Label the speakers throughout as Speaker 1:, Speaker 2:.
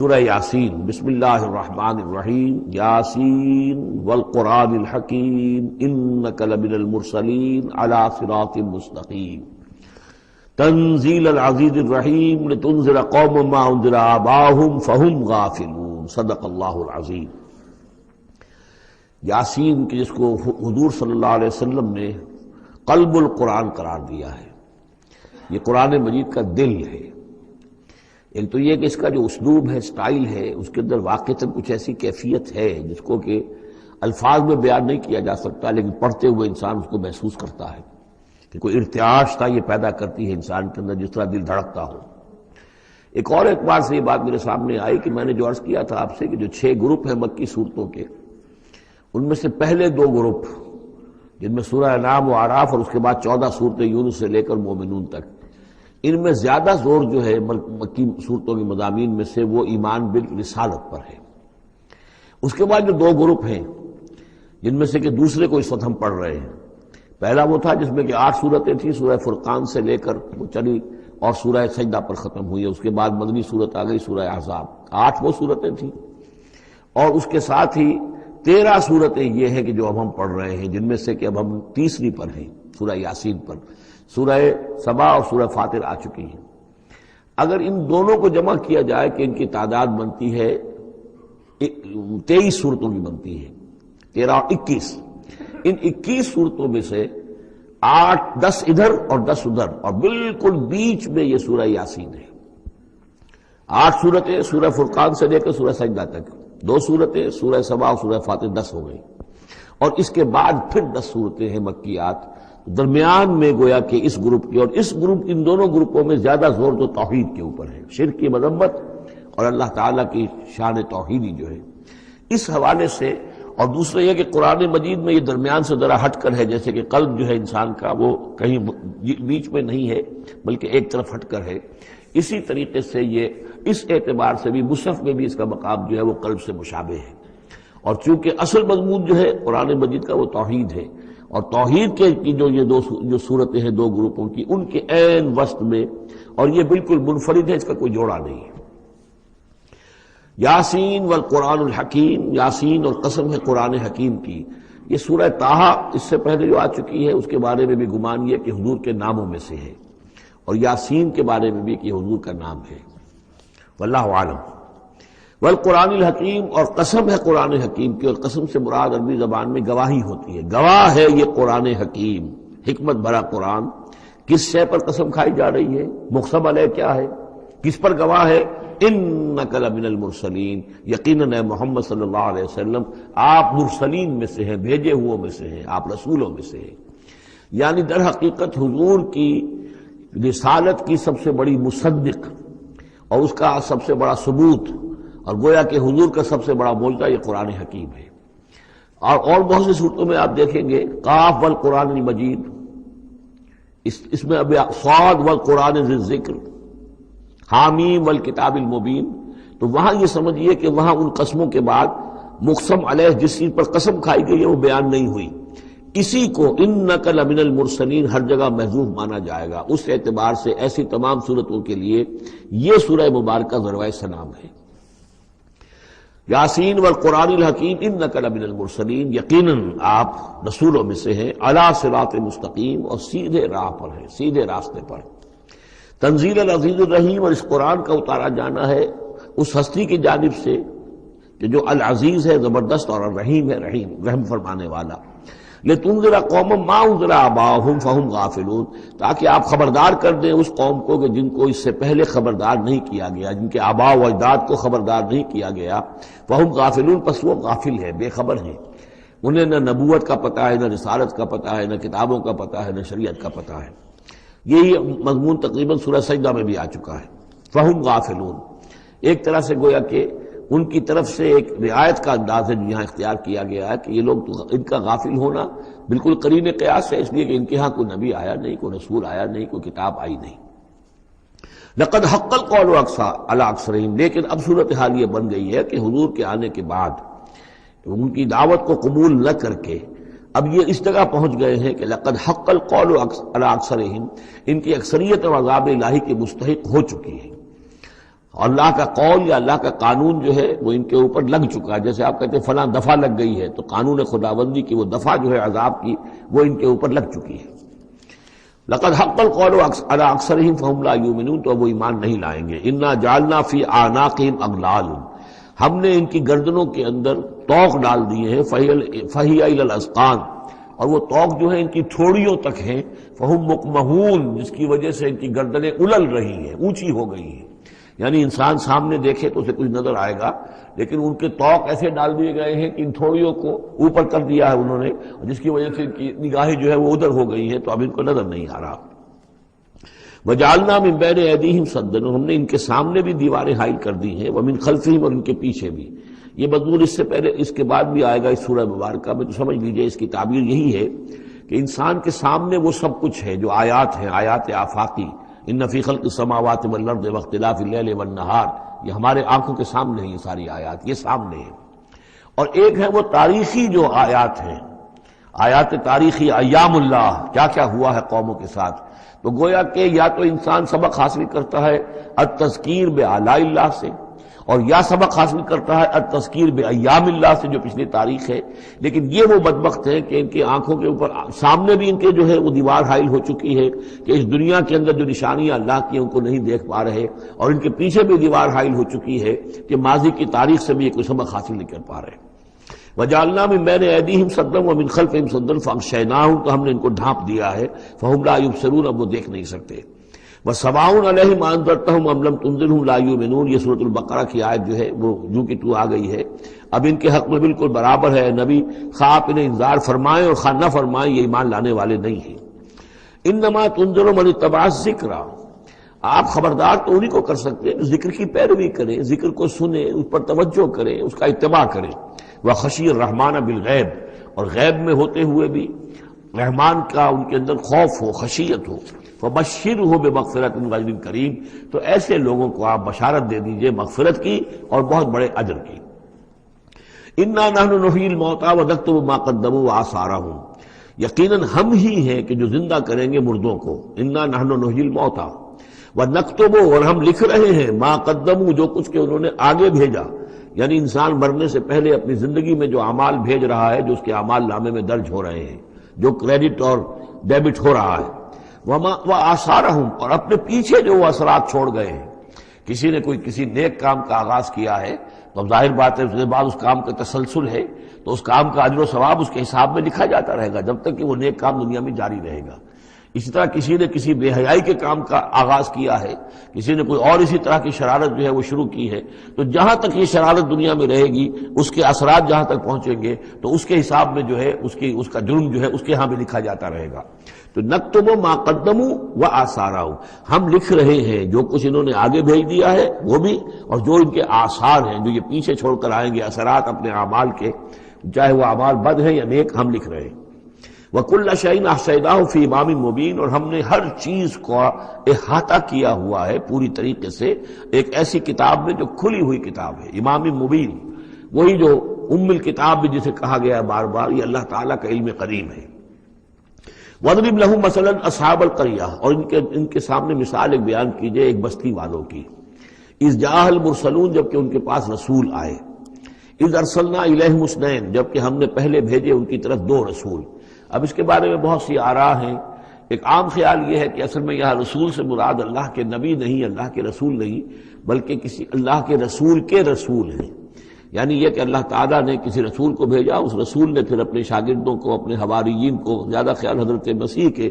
Speaker 1: سورہ یاسین بسم اللہ الرحمن الرحیم یاسین والقرآن الحکیم انک لمن المرسلین علی صراط مستقیم تنزیل العزیز الرحیم لتنذر قوما ما انذر آباؤہم فہم غافلون صدق اللہ العظیم۔ یاسین کی جس کو حضور صلی اللہ علیہ وسلم نے قلب القرآن قرار دیا ہے، یہ قرآن مجید کا دل ہے۔ ایک تو یہ کہ اس کا جو اسلوب ہے، سٹائل ہے، اس کے اندر واقعتاً کچھ ایسی کیفیت ہے جس کو کہ الفاظ میں بیان نہیں کیا جا سکتا، لیکن پڑھتے ہوئے انسان اس کو محسوس کرتا ہے کہ کوئی ارتعاش تھا یہ پیدا کرتی ہے انسان کے اندر، جس طرح دل دھڑکتا ہو۔ ایک اور اعتبار سے یہ بات میرے سامنے آئی کہ میں نے جو عرض کیا تھا آپ سے کہ جو 6 گروپ ہیں مکی صورتوں کے، ان میں سے پہلے 2 گروپ جن میں سورہ انعام و اعراف اور اس کے بعد 14 صورتیں یونس سے لے کر مومنون تک، ان میں زیادہ زور جو ہے مکی صورتوں کے مضامین میں سے وہ ایمان بالرسالت پر ہے۔ اس کے بعد جو 2 گروپ ہیں جن میں سے کہ دوسرے کو اس وقت ہم پڑھ رہے ہیں، پہلا وہ تھا جس میں کہ 8 صورتیں تھیں، سورہ فرقان سے لے کر وہ چلی اور سورہ سجدہ پر ختم ہوئی، اس کے بعد مدنی صورت آ گئی سورہ احزاب، 8 وہ صورتیں تھیں، اور اس کے ساتھ ہی 13 صورتیں یہ ہیں کہ جو اب ہم پڑھ رہے ہیں، جن میں سے کہ اب ہم تیسری پر ہیں، سورہ یاسین پر۔ سورہ سبا اور سورہ فاطر آ چکی ہیں۔ اگر ان دونوں کو جمع کیا جائے کہ ان کی تعداد بنتی ہے 23 صورتوں کی بنتی ہے، 13 اور 21۔ ان 21 صورتوں میں سے 10 ادھر اور 10 ادھر، اور بالکل بیچ میں یہ سورہ یاسین ہے۔ 8 صورتیں سورہ فرقان سے لے کر سورہ سجدہ تک، 2 صورتیں سورہ سبا اور سورہ فاطر، 10 ہو گئی، اور اس کے بعد پھر 10 صورتیں ہیں مکیات۔ درمیان میں گویا کہ اس گروپ کی اور اس گروپ، ان دونوں گروپوں میں زیادہ زور تو توحید کے اوپر ہے، شرک کی مذمت اور اللہ تعالیٰ کی شان توحیدی جو ہے، اس حوالے سے۔ اور دوسرا یہ کہ قرآن مجید میں یہ درمیان سے ذرا ہٹ کر ہے، جیسے کہ قلب جو ہے انسان کا وہ کہیں بیچ میں نہیں ہے بلکہ ایک طرف ہٹ کر ہے، اسی طریقے سے یہ اس اعتبار سے بھی مصحف میں بھی اس کا مقام جو ہے وہ قلب سے مشابہ ہے۔ اور چونکہ اصل مضمون جو ہے قرآن مجید کا وہ توحید ہے، اور توحید کے کی جو صورتیں ہیں 2 گروپوں کی، ان کے عین وسط میں، اور یہ بالکل منفرد ہے، اس کا کوئی جوڑا نہیں ہے۔ یاسین والقرآن الحکیم، یاسین اور قسم ہے قرآن حکیم کی۔ یہ سورہ طٰہٰ اس سے پہلے جو آ چکی ہے، اس کے بارے میں بھی گمان یہ کہ حضور کے ناموں میں سے ہے، اور یاسین کے بارے میں بھی کہ حضور کا نام ہے، واللہ اعلم۔ والقرآن الحکیم، اور قسم ہے قرآن حکیم کی، اور قسم سے مراد عربی زبان میں گواہی ہوتی ہے، گواہ ہے یہ قرآن حکیم، حکمت بھرا قرآن۔ کس شے پر قسم کھائی جا رہی ہے؟ مقسم علیہ کیا ہے؟ کس پر گواہ ہے؟ انک لمن المرسلین، یقیناً اے محمد صلی اللہ علیہ وسلم آپ مرسلین میں سے ہیں، بھیجے ہوئوں میں سے ہیں، آپ رسولوں میں سے ہیں۔ یعنی در حقیقت حضور کی رسالت کی سب سے بڑی مصدق اور اس کا سب سے بڑا ثبوت، اور گویا کہ حضور کا سب سے بڑا معجزہ یہ قرآن حکیم ہے۔ اور بہت سی صورتوں میں آپ دیکھیں گے قاف والقرآن المجید، اس میں اب صاد والقرآن ذی الذکر، حامیم والکتاب المبین، تو وہاں یہ سمجھیے کہ وہاں ان قسموں کے بعد مقسم علیہ جس چیز پر قسم کھائی گئی ہے وہ بیان نہیں ہوئی، اسی کو انک لمن المرسلین ہر جگہ محذوف مانا جائے گا۔ اس اعتبار سے ایسی تمام صورتوں کے لیے یہ سورہ مبارکہ ذروۂ سلام ہے۔ یاسین والقرآن الحکیم انک لمن المرسلین، یقیناً آپ رسولوں میں سے ہیں، علی صراط مستقیم، اور سیدھے راہ پر ہیں، سیدھے راستے پر۔ تنزیل العزیز الرحیم، اور اس قرآن کا اتارا جانا ہے اس ہستی کی جانب سے کہ جو العزیز ہے، زبردست، اور الرحیم ہے، رحم فرمانے والا۔ لتنذر قوما ما انذر آباؤہم فہم غافلون، تاکہ آپ خبردار کر دیں اس قوم کو کہ جن کو اس سے پہلے خبردار نہیں کیا گیا، جن کے آباء و اجداد کو خبردار نہیں کیا گیا، فہم غافلون، پس وہ غافل ہے، بے خبر ہیں، انہیں نہ نبوت کا پتہ ہے، نہ رسالت کا پتہ ہے، نہ کتابوں کا پتہ ہے، نہ شریعت کا پتہ ہے۔ یہی مضمون تقریباً سورہ سجدہ میں بھی آ چکا ہے، فہم غافلون۔ ایک طرح سے گویا کہ ان کی طرف سے ایک رعایت کا انداز ہے یہاں اختیار کیا گیا ہے کہ یہ لوگ، ان کا غافل ہونا بالکل قرین قیاس ہے، اس لیے کہ ان کے ہاں کوئی نبی آیا نہیں، کوئی رسول آیا نہیں، کوئی کتاب آئی نہیں۔ لقد حق القول علی اکثرہم، لیکن اب صورتحال یہ بن گئی ہے کہ حضور کے آنے کے بعد ان کی دعوت کو قبول نہ کر کے اب یہ اس جگہ پہنچ گئے ہیں کہ لقد حق القول علی اکثرہم، ان کی اکثریت عذاب الہی کے مستحق ہو چکی ہے۔ اللہ کا قول یا اللہ کا قانون جو ہے وہ ان کے اوپر لگ چکا ہے. جیسے آپ کہتے ہیں فلاں دفعہ لگ گئی ہے، تو قانون خداوندی کی وہ دفعہ جو ہے عذاب کی وہ ان کے اوپر لگ چکی ہے. لقد حق القول على اکثرهم فهم لا يؤمنون، تو وہ ایمان نہیں لائیں گے. انا جعلنا فی اعناقهم اغلال، ہم نے ان کی گردنوں کے اندر طوق ڈال دیے ہیں. فہی الی الاذقان، اور وہ طوق جو ہے ان کی تھوڑیوں تک ہیں. فہم مقمحون، جس کی وجہ سے ان کی گردنیں الل رہی ہیں، اونچی ہو گئی ہیں. یعنی انسان سامنے دیکھے تو اسے کچھ نظر آئے گا، لیکن ان کے طوق ایسے ڈال دیے گئے ہیں کہ ان تھوڑیوں کو اوپر کر دیا ہے انہوں نے، جس کی وجہ سے ان کی نگاہیں جو ہے وہ ادھر ہو گئی ہیں، تو اب ان کو نظر نہیں آ رہا. وجعلنا من بین ایدیہم سدا، ہم نے ان کے سامنے بھی دیواریں حائل کر دی ہیں، ومن خلفہم، اور ان کے پیچھے بھی. یہ مضمون اس سے پہلے اس کے بعد بھی آئے گا اس سورہ مبارکہ میں، تو سمجھ لیجئے اس کی تعبیر یہی ہے کہ انسان کے سامنے وہ سب کچھ ہے جو آیات ہیں، آیات آفاقی. ان فی خلق السماوات والارض واختلاف اللیل والنہار، یہ ہمارے آنکھوں کے سامنے ہیں، یہ ساری آیات یہ سامنے ہیں. اور ایک ہے وہ تاریخی جو آیات ہیں، آیات تاریخی، ایام اللہ، کیا کیا ہوا ہے قوموں کے ساتھ. تو گویا کہ یا تو انسان سبق حاصل کرتا ہے التذکیر بآلاء اللہ سے، اور یا سبق حاصل کرتا ہے التذکیر بایام اللہ سے جو پچھلی تاریخ ہے. لیکن یہ وہ بدبخت ہے کہ ان کی آنکھوں کے اوپر سامنے بھی ان کے جو ہے وہ دیوار حائل ہو چکی ہے کہ اس دنیا کے اندر جو نشانیاں اللہ کی ان کو نہیں دیکھ پا رہے، اور ان کے پیچھے بھی دیوار حائل ہو چکی ہے کہ ماضی کی تاریخ سے بھی یہ کوئی سبق حاصل نہیں کر پا رہے. وجعلنا من بین ایدیہم سدا ومن خلفہم سدا فاغشیناہم، تو ہم نے ان کو ڈھانپ دیا ہے. فہم لا یبصرون، اب وہ دیکھ نہیں سکتے. وَسَوَاءٌ عَلَيْهِمْ أَنذَرْتَهُمْ أَمْ لَمْ تُنذِرْهُمْ لَا يُؤْمِنُونَ، یہ سورۃ البقرہ کی آیت جو ہے وہ جو کہ تو آ گئی ہے. اب ان کے حق میں بالکل برابر ہے، نبی خواہ آپ انہیں انذار فرمائیں اور خواہ نہ فرمائیں، یہ ایمان لانے والے نہیں ہیں. انما تنذر من اتبع الذکر، آپ خبردار تو انہی کو کر سکتے ہیں جو ذکر کی پیروی کریں، ذکر کو سنیں، اس پر توجہ کریں، اس کا اتباع کریں. وَخَشِيَ الرَّحْمَٰنَ بِالْغَیْبِ، اور غیب میں ہوتے ہوئے بھی رحمان کا ان کے اندر خوف ہو، خشیت ہو. فَبَشِّرْهُ بِمَغْفِرَةٍ وَأَجْرٍ کریم، تو ایسے لوگوں کو آپ بشارت دے دیجئے مغفرت کی اور بہت بڑے اجر کی. اِنَّا نَحْنُ نُحْيِي الْمَوْتَىٰ وَنَكْتُبُ مَا قَدَّمُوا وَآثَارَهُمْ، یقیناً ہم ہی ہیں کہ جو زندہ کریں گے مردوں کو. اِنَّا نَحْنُ نُحْيِي الْمَوْتَىٰ وَنَكْتُبُ، اور ہم لکھ رہے ہیں مَا قَدَّمُوا، جو کچھ کہ انہوں نے آگے بھیجا. یعنی انسان مرنے سے پہلے اپنی زندگی میں جو اعمال بھیج رہا ہے، جو اس کے اعمال نامے میں درج ہو رہے ہیں، جو کریڈٹ اور ڈیبٹ ہو رہا ہے. وآثارہم، اور اپنے پیچھے جو وہ اثرات چھوڑ گئے ہیں. کسی نے کوئی کسی نیک کام کا آغاز کیا ہے تو اب ظاہر بات ہے اس کے بعد اس کام کا تسلسل ہے، تو اس کام کا اجر و ثواب اس کے حساب میں لکھا جاتا رہے گا جب تک کہ وہ نیک کام دنیا میں جاری رہے گا. اسی طرح کسی نے کسی بے حیائی کے کام کا آغاز کیا ہے، کسی نے کوئی اور اسی طرح کی شرارت جو ہے وہ شروع کی ہے، تو جہاں تک یہ شرارت دنیا میں رہے گی، اس کے اثرات جہاں تک پہنچیں گے تو اس کے حساب میں جو ہے اس کا جرم جو ہے اس کے ہاں بھی لکھا جاتا رہے گا. تو نکتب ما قدموا وآثارہم، ہم لکھ رہے ہیں جو کچھ انہوں نے آگے بھیج دیا ہے وہ بھی، اور جو ان کے آثار ہیں جو یہ پیچھے چھوڑ کر آئیں گے اثرات اپنے اعمال کے، چاہے وہ اعمال بد ہیں یا نیک، ہم لکھ رہے ہیں. وَكُلَّ شَيْءٍ أَحْصَيْنَاهُ فِي إِمَامٍ مُبِينٍ، اور ہم نے ہر چیز کو احاطہ کیا ہوا ہے پوری طریقے سے ایک ایسی کتاب میں جو کھلی ہوئی کتاب ہے. امام مبین، وہی جو ام الکتاب بھی جسے کہا گیا ہے بار بار، یہ اللہ تعالیٰ کا علم قدیم ہے. وَاضْرِبْ لَهُم مَثَلًا أَصْحَابَ الْقَرْيَةِ، اور ان کے سامنے مثال ایک بیان کیجئے ایک بستی والوں کی. اِذْ جَاءَ الْمُرْسَلُونَ، جبکہ ان کے پاس رسول آئے. اِذْ أَرْسَلْنَا إِلَيْهِمُ اثْنَيْنِ، جبکہ ہم نے پہلے بھیجے ان کی طرف دو رسول. اب اس کے بارے میں بہت سی آراء ہیں. ایک عام خیال یہ ہے کہ اصل میں یہاں رسول سے مراد اللہ کے نبی نہیں، اللہ کے رسول نہیں، بلکہ کسی اللہ کے رسول ہیں. یعنی یہ کہ اللہ تعالیٰ نے کسی رسول کو بھیجا، اس رسول نے پھر اپنے شاگردوں کو، اپنے حواریین کو، زیادہ خیال حضرت مسیح کے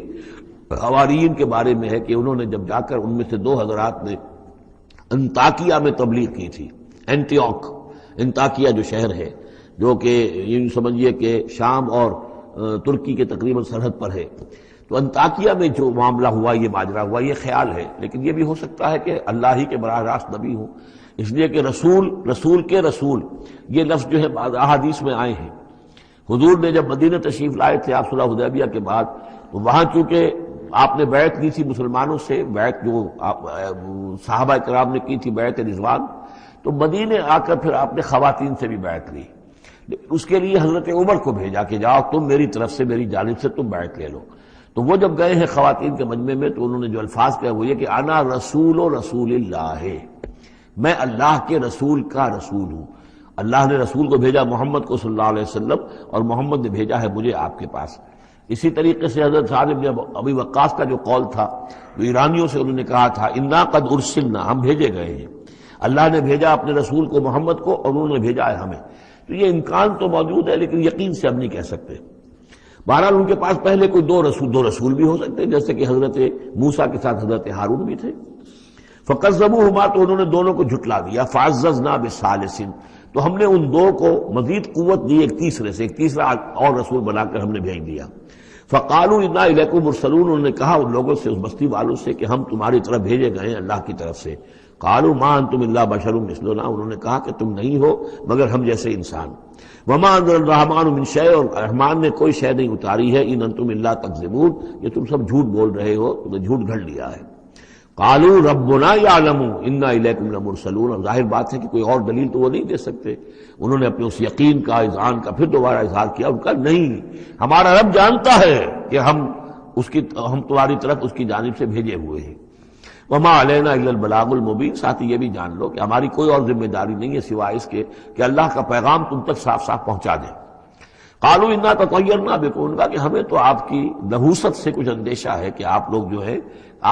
Speaker 1: حواریین کے بارے میں ہے کہ انہوں نے جب جا کر ان میں سے دو حضرات نے انطاکیہ میں تبلیغ کی تھی. انطاکیہ جو شہر ہے، جو کہ یہ سمجھیے کہ شام اور ترکی کے تقریباً سرحد پر ہے، تو انطاکیہ میں جو معاملہ ہوا، یہ ماجرا ہوا، یہ خیال ہے. لیکن یہ بھی ہو سکتا ہے کہ اللہ ہی کے براہ راست نبی ہوں، اس لیے کہ رسول کے رسول یہ لفظ جو ہے بعض احادیث میں آئے ہیں. حضور نے جب مدینہ تشریف لائے تھے آپ صلح حدیبیہ کے بعد، تو وہاں چونکہ آپ نے بیعت لی تھی مسلمانوں سے، بیعت جو صحابہ کرام نے کی تھی بیعت رضوان، تو مدینے آ کر پھر آپ نے خواتین سے بھی بیعت لی. اس کے لیے حضرت عمر کو بھیجا کہ جاؤ تم میری طرف سے، میری جانب سے تم بیعت لے لو. تو وہ جب گئے ہیں خواتین کے مجمع میں تو انہوں نے جو الفاظ کہے وہ یہ کہ انا رسول اللہ، میں اللہ کے رسول کا رسول ہوں. اللہ نے رسول کو بھیجا محمد کو صلی اللہ علیہ وسلم، اور محمد نے بھیجا ہے مجھے آپ کے پاس. اسی طریقے سے حضرت سعد بن ابی وقاص کا جو قول تھا، جو ایرانیوں سے انہوں نے کہا تھا انا قد ارسلنا، ہم بھیجے گئے ہیں، اللہ نے بھیجا اپنے رسول کو محمد کو اور انہوں نے بھیجا ہے ہمیں. تو یہ امکان تو موجود ہے لیکن یقین سے ہم نہیں کہہ سکتے. بہرحال ان کے پاس پہلے کوئی دو رسول بھی ہو سکتے ہیں، جیسے کہ حضرت موسیٰ کے ساتھ حضرت ہارون بھی تھے. فکذبوہما، تو انہوں نے دونوں کو جھٹلا دیا. فعززنا بثالث، تو ہم نے ان دو کو مزید قوت دی ایک تیسرے سے، ایک تیسرا اور رسول بنا کر ہم نے بھیج دیا. فقالوا انا الیکم مرسلون، انہوں نے کہا ان لوگوں سے، اس بستی والوں سے، کہ ہم تمہاری طرف بھیجے گئے ہیں اللہ کی طرف سے. قالوا ما انتم الا بشر مثلنا، انہوں نے کہا کہ تم نہیں ہو مگر ہم جیسے انسان. وما انزل الرحمن من شیء، اور رحمان نے کوئی شے نہیں اتاری ہے. ان انتم الا تکذبون، یہ تم سب جھوٹ بول رہے ہو، تم نے جھوٹ گھڑ لیا ہے. قالوا ربنا یعلم انا الیکم لمرسلون، اور ظاہر بات ہے کہ کوئی اور دلیل تو وہ نہیں دے سکتے. انہوں نے اپنے اس یقین کا، اذعان کا پھر دوبارہ اظہار کیا. ان کا نہیں، ہمارا رب جانتا ہے کہ ہم تمہاری طرف اس کی جانب سے بھیجے ہوئے ہیں. وما علینا الا البلاغ المبین، ساتھ یہ بھی جان لو کہ ہماری کوئی اور ذمہ داری نہیں ہے سوائے اس کے کہ اللہ کا پیغام تم تک صاف صاف پہنچا دیں. قالوا انا تطیرنا بکم، ان کا کہ ہمیں تو آپ کی نحوست سے کچھ اندیشہ ہے کہ آپ لوگ جو ہے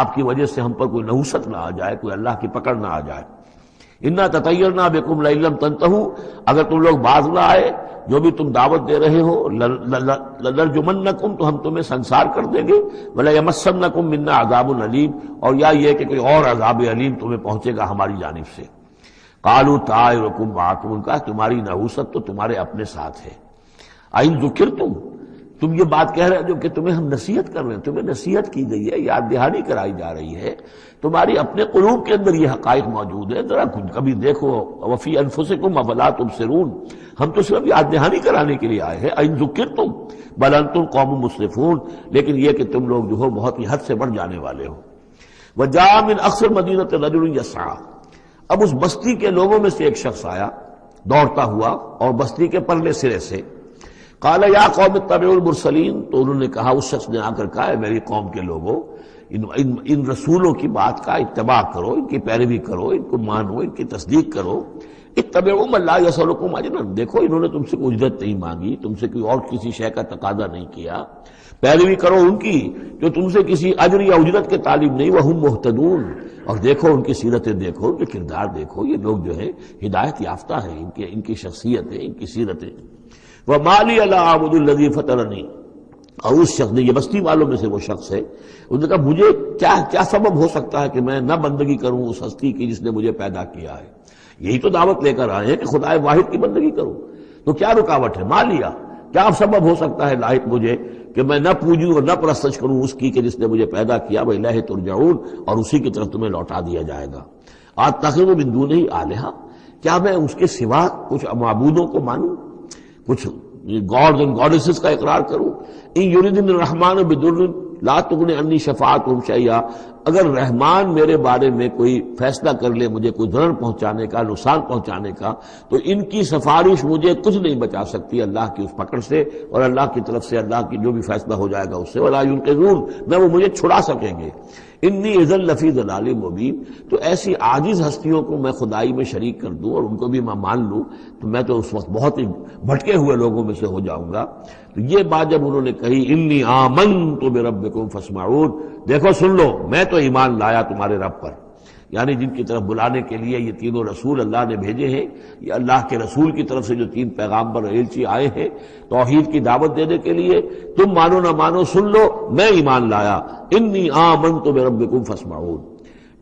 Speaker 1: آپ کی وجہ سے ہم پر کوئی نحوست نہ آ جائے، کوئی اللہ کی پکڑ نہ آ جائے. انا تطیرنا بکم لئن لم تنتہوا، اگر تم لوگ باز نہ آئے جو بھی تم دعوت دے رہے ہو، لنرجمنکم، تو ہم تمہیں سنسار کر دیں گے. ولیمسنکم منا عذاب علیم، اور یا یہ کہ کوئی اور عذاب علیم تمہیں پہنچے گا ہماری جانب سے. قالوا طائرکم معکم، ان کا تمہاری نحوست تو تمہارے اپنے ساتھ ہے. این ذکرتم، تم یہ بات کہہ رہے ہو کہ تمہیں ہم نصیحت کر رہے ہیں، تمہیں نصیحت کی گئی ہے، یاد دہانی کرائی جا رہی ہے، تمہاری اپنے قلوب کے اندر یہ حقائق موجود ہے، ذرا کبھی دیکھو. وفی انفسکم افلا تبصرون، ہم تو صرف یاد دہانی کرانے کے لیے آئے ہیں. این ذکرتم بل انتم قوم مسرفون، لیکن یہ کہ تم لوگ جو ہو بہت ہی حد سے بڑھ جانے والے ہو. وجاء من اقصى المدینة رجل یسعى، اب اس بستی کے لوگوں میں سے ایک شخص آیا دوڑتا ہوا، اور بستی کے پرلے سرے سے. قال یا قوم اتبعوا المرسلین، تو انہوں نے کہا، اس شخص نے آ کر کہا، میری قوم کے لوگوں، ان رسولوں کی بات کا اتباع کرو، ان کی پیروی کرو، ان کو مانو، ان کی تصدیق کرو. اتبعوا من لا یسألکم اجرا، دیکھو انہوں نے تم سے کوئی اجرت نہیں مانگی، تم سے کوئی اور کسی شے کا تقاضا نہیں کیا. پیروی کرو ان کی جو تم سے کسی اجر یا اجرت کے طالب نہیں. وہم مہتدون، اور دیکھو ان کی سیرتیں دیکھو، ان کے کردار دیکھو، یہ لوگ جو ہے ہدایت یافتہ ہیں، ان کی شخصیتیں، ان کی سیرتیں. وَمَا لِيَ لَا أَعْبُدُ الَّذِي فَطَرَنِي، اور اس شخص نے، یہ بستی والوں میں سے وہ شخص ہے، انہوں نے کہا مجھے کیا سبب ہو سکتا ہے کہ میں نہ بندگی کروں اس ہستی کی جس نے مجھے پیدا کیا ہے. یہی تو دعوت لے کر آئے ہیں کہ خدا واحد کی بندگی کروں، تو کیا رکاوٹ ہے؟ ما لیا، کیا سبب ہو سکتا ہے لاحق مجھے کہ میں نہ پوجوں اور نہ پرستش کروں اس کی کہ جس نے مجھے پیدا کیا. وَإِلَيْهِ تُرْجَعُونَ، اور اسی کی طرف تمہیں لوٹا دیا جائے گا. أَتَّخِذُ مِن دُونِهِ آلِهَةً، کیا میں اس کے سوا کچھ معبودوں کو مانوں، کچھ گاڈز اینڈ گاڈیسز کا اقرار کروں. ان یریدنی الرحمن بضر لا تغنی عنی شفاعتهم شیئا، اگر رحمان میرے بارے میں کوئی فیصلہ کر لے مجھے کوئی ضرر پہنچانے کا، نقصان پہنچانے کا، تو ان کی سفارش مجھے کچھ نہیں بچا سکتی اللہ کی اس پکڑ سے، اور اللہ کی طرف سے اللہ کی جو بھی فیصلہ ہو جائے گا اس سے. ولا ينقذون، نہ وہ مجھے چھڑا سکیں گے. انی اذا لفی ضلال مبین، تو ایسی عاجز ہستیوں کو میں خدائی میں شریک کر دوں اور ان کو بھی میں مان لوں تو میں تو اس وقت بہت ہی بھٹکے ہوئے لوگوں میں سے ہو جاؤں گا. تو یہ بات جب انہوں نے کہی، انی آمنت بربکم فاسمعون، دیکھو سن لو، میں تو ایمان لایا تمہارے رب پر، یعنی جن کی طرف بلانے کے لیے یہ تینوں رسول اللہ نے بھیجے ہیں، یہ اللہ کے رسول کی طرف سے جو تین پیغامبر ایلچی آئے ہیں توحید کی دعوت دینے کے لیے، تم مانو نہ مانو سن لو، میں ایمان لایا. انی آمنت بربکم فاسمعون.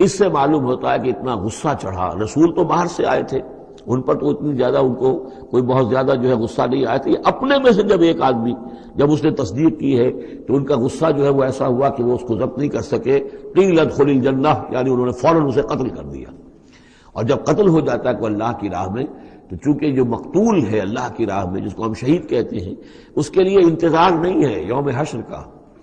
Speaker 1: اس سے معلوم ہوتا ہے کہ اتنا غصہ چڑھا. رسول تو باہر سے آئے تھے، ان پر تو اتنی زیادہ ان کو کوئی بہت زیادہ جو ہے غصہ نہیں آیا تھا. یہ اپنے میں سے جب ایک آدمی جب اس نے تصدیق کی ہے تو ان کا غصہ جو ہے وہ ایسا ہوا کہ وہ اس کو ضبط نہیں کر سکے. قیل ادخل الجنہ، یعنی انہوں نے فوراً اسے قتل کر دیا. اور جب قتل ہو جاتا ہے کوئی اللہ کی راہ میں، تو چونکہ جو مقتول ہے اللہ کی راہ میں، جس کو ہم شہید کہتے ہیں، اس کے لیے انتظار نہیں ہے یوم حشر کا،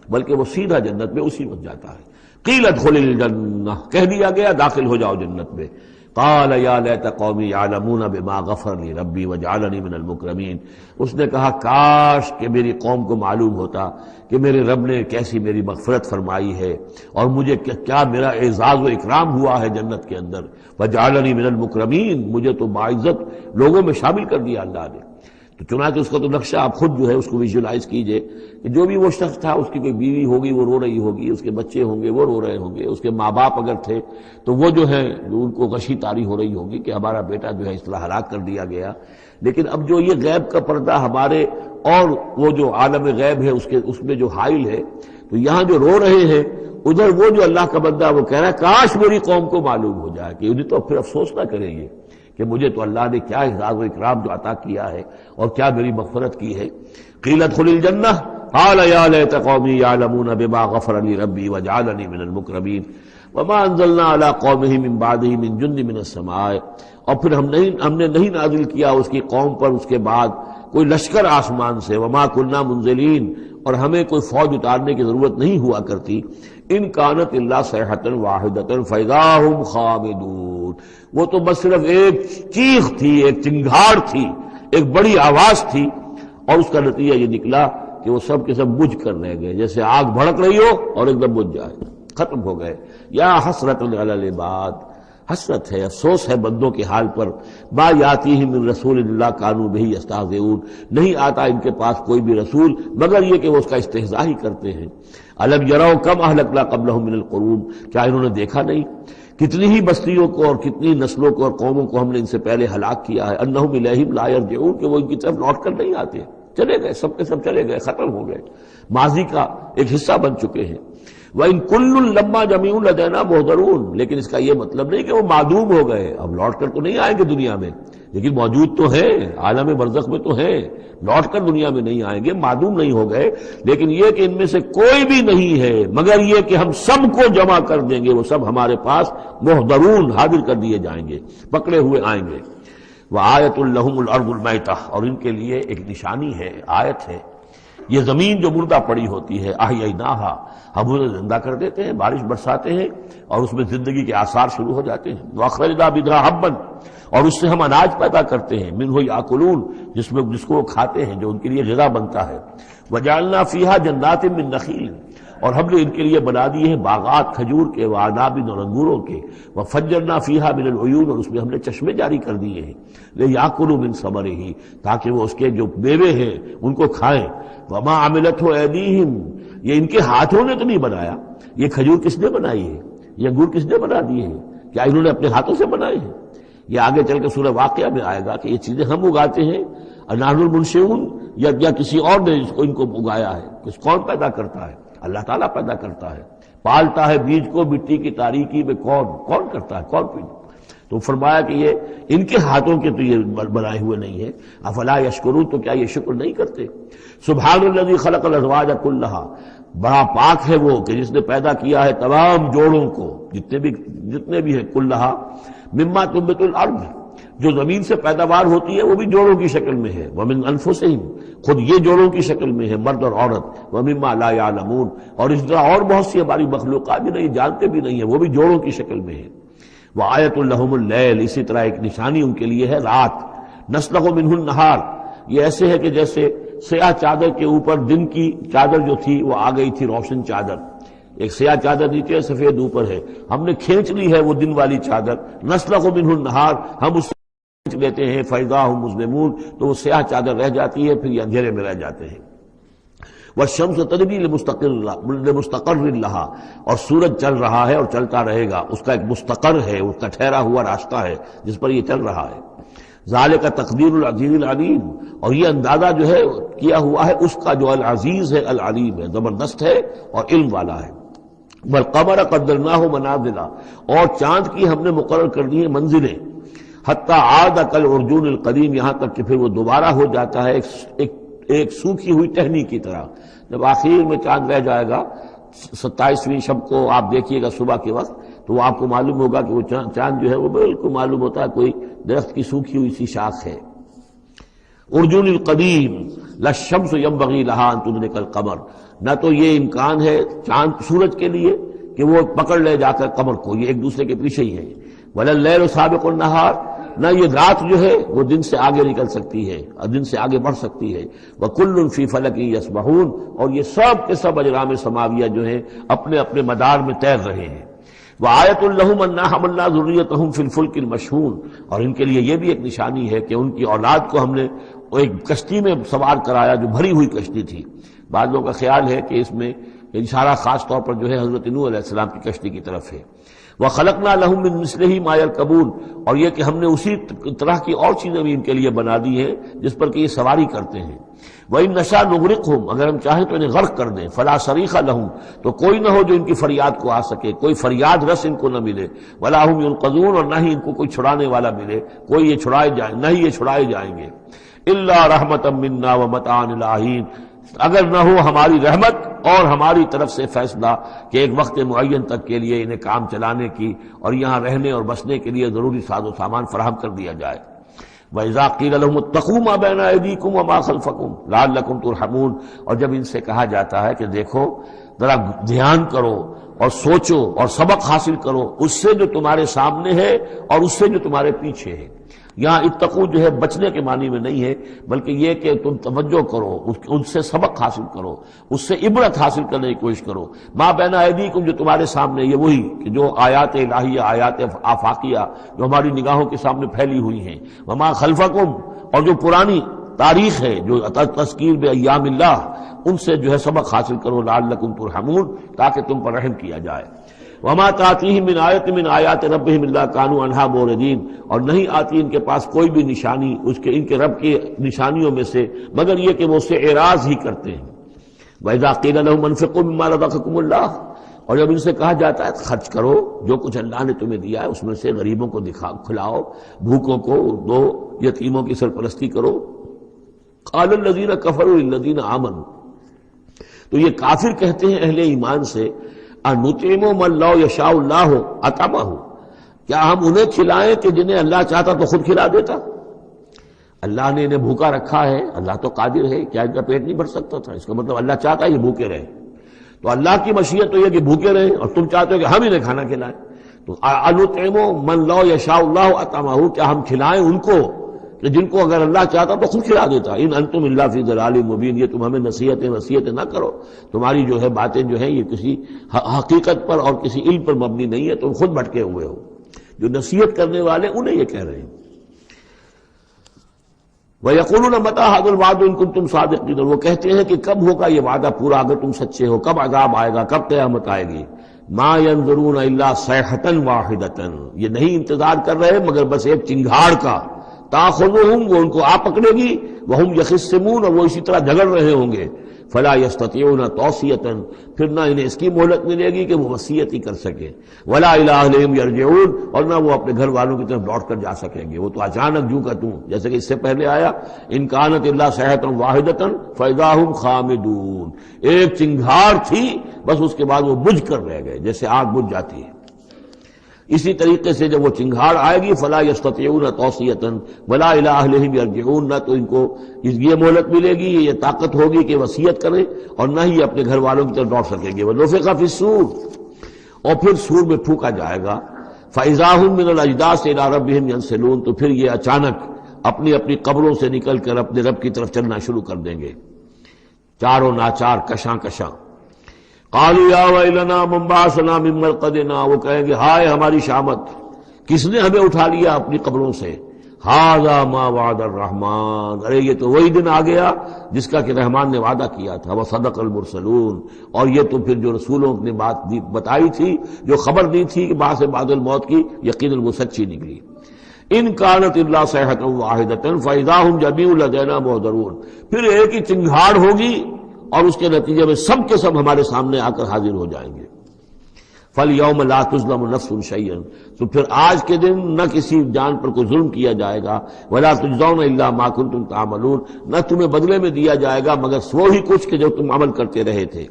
Speaker 1: بلکہ وہ سیدھا جنت میں اسی وقت جاتا ہے. قیل ادخل الجنہ، کہہ دیا گیا داخل ہو جاؤ جنت میں. قال یا لیت قومی یعلمون بما غفر لی ربی وجعلنی من المکرمین، اس نے کہا کاش کہ میری قوم کو معلوم ہوتا کہ میرے رب نے کیسی میری مغفرت فرمائی ہے اور مجھے کیا میرا اعزاز و اکرام ہوا ہے جنت کے اندر، وجعلنی من المکرمین، مجھے تو باعزت لوگوں میں شامل کر دیا اللہ نے۔ تو چنانچہ اس کا تو نقشہ آپ خود جو ہے اس کو ویژولائز کیجئے کہ جو بھی وہ شخص تھا، اس کی کوئی بیوی ہوگی وہ رو رہی ہوگی، اس کے بچے ہوں گے وہ رو رہے ہوں گے، اس کے ماں باپ اگر تھے تو وہ جو ہے ان کو غشی طاری ہو رہی ہوگی کہ ہمارا بیٹا جو ہے اس طرح ہلاک کر دیا گیا۔ لیکن اب جو یہ غیب کا پردہ ہمارے اور وہ جو عالم غیب ہے اس میں جو حائل ہے، تو یہاں جو رو رہے ہیں ادھر وہ جو اللہ کا بندہ وہ کہہ رہا ہے کاش میری قوم کو معلوم ہو جائے کہ انہیں تو پھر افسوس نہ کریں گے کہ مجھے تو اللہ نے کیا اعزاز و اکرام جو عطا کیا ہے اور کیا میری مغفرت کی ہے۔ قیل ادخل الجنہ قال یا لیت قومی یعلمون بما غفر لی ربی وجعلنی من المکرمین وما انزلنا علی قومہ من بعدہ من جند من السماء، اور پھر ہم نے نہیں نازل کیا اس کی قوم پر اس کے بعد کوئی لشکر آسمان سے، وما کنا منزلین، اور ہمیں کوئی فوج اتارنے کی ضرورت نہیں ہوا کرتی، ان کانت الا صیحۃ واحدۃ فاذا ھم خامدون، وہ تو بس صرف ایک چیخ تھی، ایک چنگھاڑ تھی، ایک بڑی آواز تھی، اور اس کا نتیجہ یہ نکلا کہ وہ سب کے سب بجھ کر رہ گئے، جیسے آگ بھڑک رہی ہو اور ایک دم بجھ جائے، ختم ہو گئے۔ یا حسرۃ علی العباد، حسرت ہے، افسوس ہے بندوں کے حال پر، ما یاتیہم من رسول اللہ کانوا بہ یستہزئون، نہیں آتا ان کے پاس کوئی بھی رسول مگر یہ کہ وہ اس کا استہزاء ہی کرتے ہیں۔ الم یروا کم اہلکنا قبلہم من القرون، کیا انہوں نے دیکھا نہیں کتنی ہی بستیوں کو اور کتنی نسلوں کو اور قوموں کو ہم نے ان سے پہلے ہلاک کیا ہے، انہم الیہم لا یرجعون، کہ وہ ان کی طرف لوٹ کر نہیں آتے، چلے گئے، سب کے سب چلے گئے، ختم ہو گئے، ماضی کا ایک حصہ بن چکے ہیں۔ وَإِن كُلٌّ لَمَّا جَمِيعٌ لَدَيْنَا مُحْضَرُونَ، لیکن اس کا یہ مطلب نہیں کہ وہ معدوم ہو گئے، اب لوٹ کر تو نہیں آئیں گے دنیا میں، لیکن موجود تو ہیں، عالم برزخ میں تو ہیں، لوٹ کر دنیا میں نہیں آئیں گے، معدوم نہیں ہو گئے، لیکن یہ کہ ان میں سے کوئی بھی نہیں ہے مگر یہ کہ ہم سب کو جمع کر دیں گے، وہ سب ہمارے پاس محضرون، حاضر کر دیے جائیں گے، پکڑے ہوئے آئیں گے۔ وَآیَةٌ لَهُمُ الْأَرْضُ الْمَيْتَةُ، اور ان کے لیے ایک نشانی ہے، آیت ہے، یہ زمین جو مردہ پڑی ہوتی ہے، احییناہا، ہم اسے زندہ کر دیتے ہیں، بارش برساتے ہیں اور اس میں زندگی کے آثار شروع ہو جاتے ہیں۔ وَأَخْرَجْنَا بِهَا حَبًّا، اور اس سے ہم اناج پیدا کرتے ہیں، مِنْهُ یَأْکُلُونَ، جس کو وہ کھاتے ہیں، جو ان کے لیے غذا بنتا ہے۔ وَجَعَلْنَا فِيهَا جَنَّاتٍ مِّن نَخِیلٍ، اور ہم نے ان کے لیے بنا دیے ہیں باغات کھجور کے، وعناب اور انگوروں کے، وفجرنا فیہا من العیون، اور اس میں ہم نے چشمے جاری کر دیے ہیں، لیاکلوا من ثمرہ، تاکہ وہ اس کے جو میوے ہیں ان کو کھائیں۔ وما عملتہ ایدیہم، یہ ان کے ہاتھوں نے تو نہیں بنایا، یہ کھجور کس نے بنائی ہے، یہ انگور کس نے بنا دیے ہیں، کیا انہوں نے اپنے ہاتھوں سے بنائے ہیں؟ یہ آگے چل کے سورہ واقعہ میں آئے گا کہ یہ چیزیں ہم اگاتے ہیں، نحن المنشئون، یا کسی اور نے ان کو اگایا ہے، کس کون پیدا کرتا ہے؟ اللہ تعالیٰ پیدا کرتا ہے، پالتا ہے بیج کو مٹی کی تاریکی میں، کون کرتا ہے، کون پیدا؟ تو فرمایا کہ یہ ان کے ہاتھوں کے تو یہ بنائے ہوئے نہیں ہے۔ افلا یشکرون، تو کیا یہ شکر نہیں کرتے؟ سبحان الذی خلق الازواج کلھا، بڑا پاک ہے وہ کہ جس نے پیدا کیا ہے تمام جوڑوں کو، جتنے بھی ہیں، کلھا مما تنبت الارض، جو زمین سے پیداوار ہوتی ہے وہ بھی جوڑوں کی شکل میں ہے، ومن انفسہم، خود یہ جوڑوں کی شکل میں ہے، مرد اور عورت، ومما لا یعلمون، اور اس طرح اور بہت سی ہماری مخلوقات بھی نہیں جانتے بھی نہیں ہیں، وہ بھی جوڑوں کی شکل میں ہے۔ وآیۃ لہم اللیل، اسی طرح ایک نشانی ان کے لیے ہے رات، نسلخ منہ النہار، یہ ایسے ہے کہ جیسے سیاہ چادر کے اوپر دن کی چادر جو تھی وہ آ گئی تھی روشن چادر، ایک سیاہ چادر نیچے سفید اوپر ہے، ہم نے کھینچ لی ہے وہ دن والی چادر، نسلخ منہ النہار، ہم اس سے کھینچ لیتے ہیں، فاذا ہم مظلمون، تو وہ سیاہ چادر رہ جاتی ہے، پھر یہ اندھیرے میں رہ جاتے ہیں۔ والشمس تجری لمستقر لہا، اور سورج چل رہا ہے اور چلتا رہے گا، اس کا ایک مستقر ہے، اس کا ٹھہرا ہوا راستہ ہے جس پر یہ چل رہا ہے۔ ذالک تقدیر العزیز العلیم، اور یہ اندازہ جو ہے کیا ہوا ہے اس کا جو العزیز ہے، العلیم ہے، زبردست ہے اور علم والا ہے۔ والقمر قدرناہ منازل، اور چاند کی ہم نے مقرر کر دی ہیں منزلیں، حتی عاد کالعرجون القدیم، یہاں تک کہ پھر وہ دوبارہ ہو جاتا ہے ایک سوکھی ہوئی ٹہنی کی طرح۔ جب آخر میں چاند رہ جائے گا 27ویں شب کو آپ دیکھیے گا صبح کے وقت، تو آپ کو معلوم ہوگا کہ وہ چاند جو ہے وہ بالکل معلوم ہوتا ہے کوئی درخت کی سوکھی ہوئی سی شاخ ہے۔ ارجون القدیم للشمس ينبغي لها ان تدرك القمر، نہ تو یہ امکان ہے چاند سورج کے لیے کہ وہ پکڑ لے جا کر قمر کو، یہ ایک دوسرے کے پیچھے ہی ہے۔ وَلَلَّيْلُ سَابِقُ النَّهَارِ، نہ یہ رات جو ہے وہ دن سے آگے نکل سکتی ہے اور دن سے آگے بڑھ سکتی ہے. وَكُلٌّ فِي فَلَكٍ يَسْبَحُونَ، اور یہ سب کے سب اجرام سماویہ جو ہیں اپنے اپنے مدار میں تیر رہے ہیں. وَآیَةٌ لَهُمْ أَنَّا حَمَلْنَا ذُرِّيَّتَهُمْ فِي الْفُلْكِ الْمَشْحُونِ، اور ان کے لیے یہ بھی ایک نشانی ہے کہ ان کی اولاد کو ہم نے ایک کشتی میں سوار کرایا جو بھری ہوئی کشتی تھی. بعض لوگوں کا خیال ہے کہ اس میں اشارہ خاص طور پر جو ہے حضرت نوح علیہ السلام کی کشتی کی طرف ہے. وَخَلَقْنَا لَهُم مِّن مِّثْلِهِ مَا يَرْكَبُونَ، اور یہ کہ ہم نے اسی طرح کی اور چیزیں بھی ان کے لیے بنا دی ہیں جس پر کہ یہ سواری کرتے ہیں. وَإِن نَّشَأْ نُغْرِقْهُمْ، اگر ہم چاہیں تو انہیں غرق کر دیں. فَلَا صَرِيخَ لَهُمْ، تو کوئی نہ ہو جو ان کی فریاد کو آ سکے، کوئی فریاد رس ان کو نہ ملے. وَلَا هُمْ يُنقَذُونَ، اور نہ ہی ان کو کوئی چھڑانے والا ملے، کوئی یہ چھڑائے جائیں، نہ ہی یہ چھڑائے جائیں گے. إِلَّا رَحْمَةً مِّنَّا وَمَتَاعًا إِلَىٰ حِينٍ، اگر نہ ہو ہماری رحمت اور ہماری طرف سے فیصلہ کہ ایک وقت معین تک کے لیے انہیں کام چلانے کی اور یہاں رہنے اور بسنے کے لیے ضروری ساز و سامان فراہم کر دیا جائے. وَإِذَا قِيلَ لَهُمُ اتَّقُوا مَا بَيْنَ أَيْدِيكُمْ وَمَا خَلْفَكُمْ لَعَلَّكُمْ تُرْحَمُونَ، اور جب ان سے کہا جاتا ہے کہ دیکھو ذرا دھیان کرو اور سوچو اور سبق حاصل کرو اس سے جو تمہارے سامنے ہے اور اس سے جو تمہارے پیچھے ہے. یہاں اتقو جو ہے بچنے کے معنی میں نہیں ہے، بلکہ یہ کہ تم توجہ کرو، ان سے سبق حاصل کرو، اس سے عبرت حاصل کرنے کی کوشش کرو. ما بین ایدیکم، جو تمہارے سامنے، یہ وہی کہ جو آیات الہیہ، آیات آفاقیہ جو ہماری نگاہوں کے سامنے پھیلی ہوئی ہیں. وما خلفکم، اور جو پرانی تاریخ ہے جو تذکیر بایام اللہ، ان سے جو ہے سبق حاصل کرو. لعلکم ترحمون، تاکہ تم پر رحم کیا جائے. وما تاتیہم من آیۃ من آیات ربہم الا کانوا عنہا معرضین، اور نہیں آتی ان کے پاس کوئی بھی نشانی اس کے ان کے رب کی نشانیوں میں سے مگر یہ کہ وہ اس سے اعراض ہی کرتے ہیں. وَإِذَا قِيلَ لَهُمْ أَنفِقُوا مِمَّا رَزَقَكُمُ اللَّهُ، اور جب ان سے کہا جاتا ہے خرچ کرو جو کچھ اللہ نے تمہیں دیا ہے اس میں سے، غریبوں کو کھلاؤ، بھوکوں کو دو، یتیموں کی سرپرستی کرو. قَالَ الَّذِينَ كَفَرُوا لِلَّذِينَ آمَنُوا، تو یہ کافر کہتے ہیں اہل ایمان سے، اَنُطْعِمُ مَن لَّوْ يَشَاءُ اللَّهُ أَطْعَمَهُ، کیا ہم انہیں کھلائیں کہ جنہیں اللہ چاہتا تو خود کھلا دیتا؟ اللہ نے انہیں بھوکا رکھا ہے، اللہ تو قادر ہے، کیا ان کا پیٹ نہیں بھر سکتا تھا؟ اس کا مطلب اللہ چاہتا ہے یہ بھوکے رہیں. تو اللہ کی مشیت تو یہ کہ بھوکے رہیں، اور تم چاہتے ہو کہ ہم انہیں کھانا کھلائیں. تو اَنُطْعِمُ مَن لَّوْ يَشَاءُ اللَّهُ أَطْعَمَهُ، کیا ہم کھلائیں ان کو کہ جن کو اگر اللہ چاہتا تو خود کھلا دیتا. ان انتم الا فی ضلال مبین، یہ تم ہمیں نصیحتیں نہ کرو، تمہاری جو ہے باتیں جو ہیں یہ کسی حقیقت پر اور کسی علم پر مبنی نہیں ہے، تم خود بھٹکے ہوئے ہو. جو نصیحت کرنے والے انہیں یہ کہہ رہے ہیں. وَيَقُولُونَ مَتَىٰ هَٰذَا الْوَعْدُ إِن كُنتُمْ صَادِقِينَ، وہ کہتے ہیں کہ کب ہوگا یہ وعدہ پورا اگر تم سچے ہو، کب عذاب آئے گا، کب قیامت آئے گی. مَا يَنظُرُونَ إِلَّا صَيْحَةً وَاحِدَةً، یہ نہیں انتظار کر رہے مگر بس ایک چنگھاڑ کا. تاخذہم، وہ ان کو آ پکڑے گی. وہم یخصمون، اور وہ اسی طرح جھگڑ رہے ہوں گے. فلا یستطیعون توصیۃ، پھر نہ انہیں اس کی مہلت ملے گی کہ وہ وصیت ہی کر سکیں. ولا الی اہلہم یرجعون، اور نہ وہ اپنے گھر والوں کی طرف لوٹ کر جا سکیں گے. وہ تو اچانک جو کا توں، جیسے کہ اس سے پہلے آیا ان کانت الا صیحۃ واحدۃ فاذا هم خامدون، ایک چنگھاڑ تھی بس اس کے بعد وہ بجھ کر رہ گئے جیسے آگ بجھ جاتی ہے. اسی طریقے سے جب وہ چنگھاڑ آئے گی فلا یستطیعون توصیۃ ولا الی اہلہم یرجعون، نہ تو ان کو یہ مہلت ملے گی، یہ طاقت ہوگی کہ وصیت کریں، اور نہ ہی اپنے گھر والوں کی طرف لوٹ سکیں گے. ونفخ فی الصور، اور پھر سور میں پھونکا جائے گا. فاذا هم من الاجداث الى ربهم ينسلون، تو پھر یہ اچانک اپنی اپنی قبروں سے نکل کر اپنے رب کی طرف چلنا شروع کر دیں گے، چاروں ناچار، کشاں کشاں. قالوا یا ویلنا من بعثنا من مرقدنا، وہ کہیں گے ہائے ہماری شامت، کس نے ہمیں اٹھا لیا اپنی قبروں سے. ھذا ما وعد الرحمن، ارے یہ تو وہی دن آ گیا جس کا کہ رحمان نے وعدہ کیا تھا. وصدق المرسلون، اور یہ تو پھر جو رسولوں نے بات بتائی تھی، جو خبر دی تھی کہ بعد سے بعد الموت کی، یقیناً وہ سچی نکلی. ان کانت الا صیحۃ واحدۃ فاذا هم جميع لدینا محضرون، پھر ایک ہی چنگھاڑ ہوگی اور اس کے نتیجے میں سب کے سب ہمارے سامنے آ کر حاضر ہو جائیں گے. فَالْيَوْمَ لَا تُظْلَمُ نَفْسٌ شَيْئًا، تو پھر آج کے دن نہ کسی جان پر کوئی ظلم کیا جائے گا. وَلَا تُجْزَوْنَ إِلَّا مَا كُنتُمْ تَعْمَلُونَ، نہ تمہیں بدلے میں دیا جائے گا مگر وہی کچھ کہ جو تم عمل کرتے رہے تھے.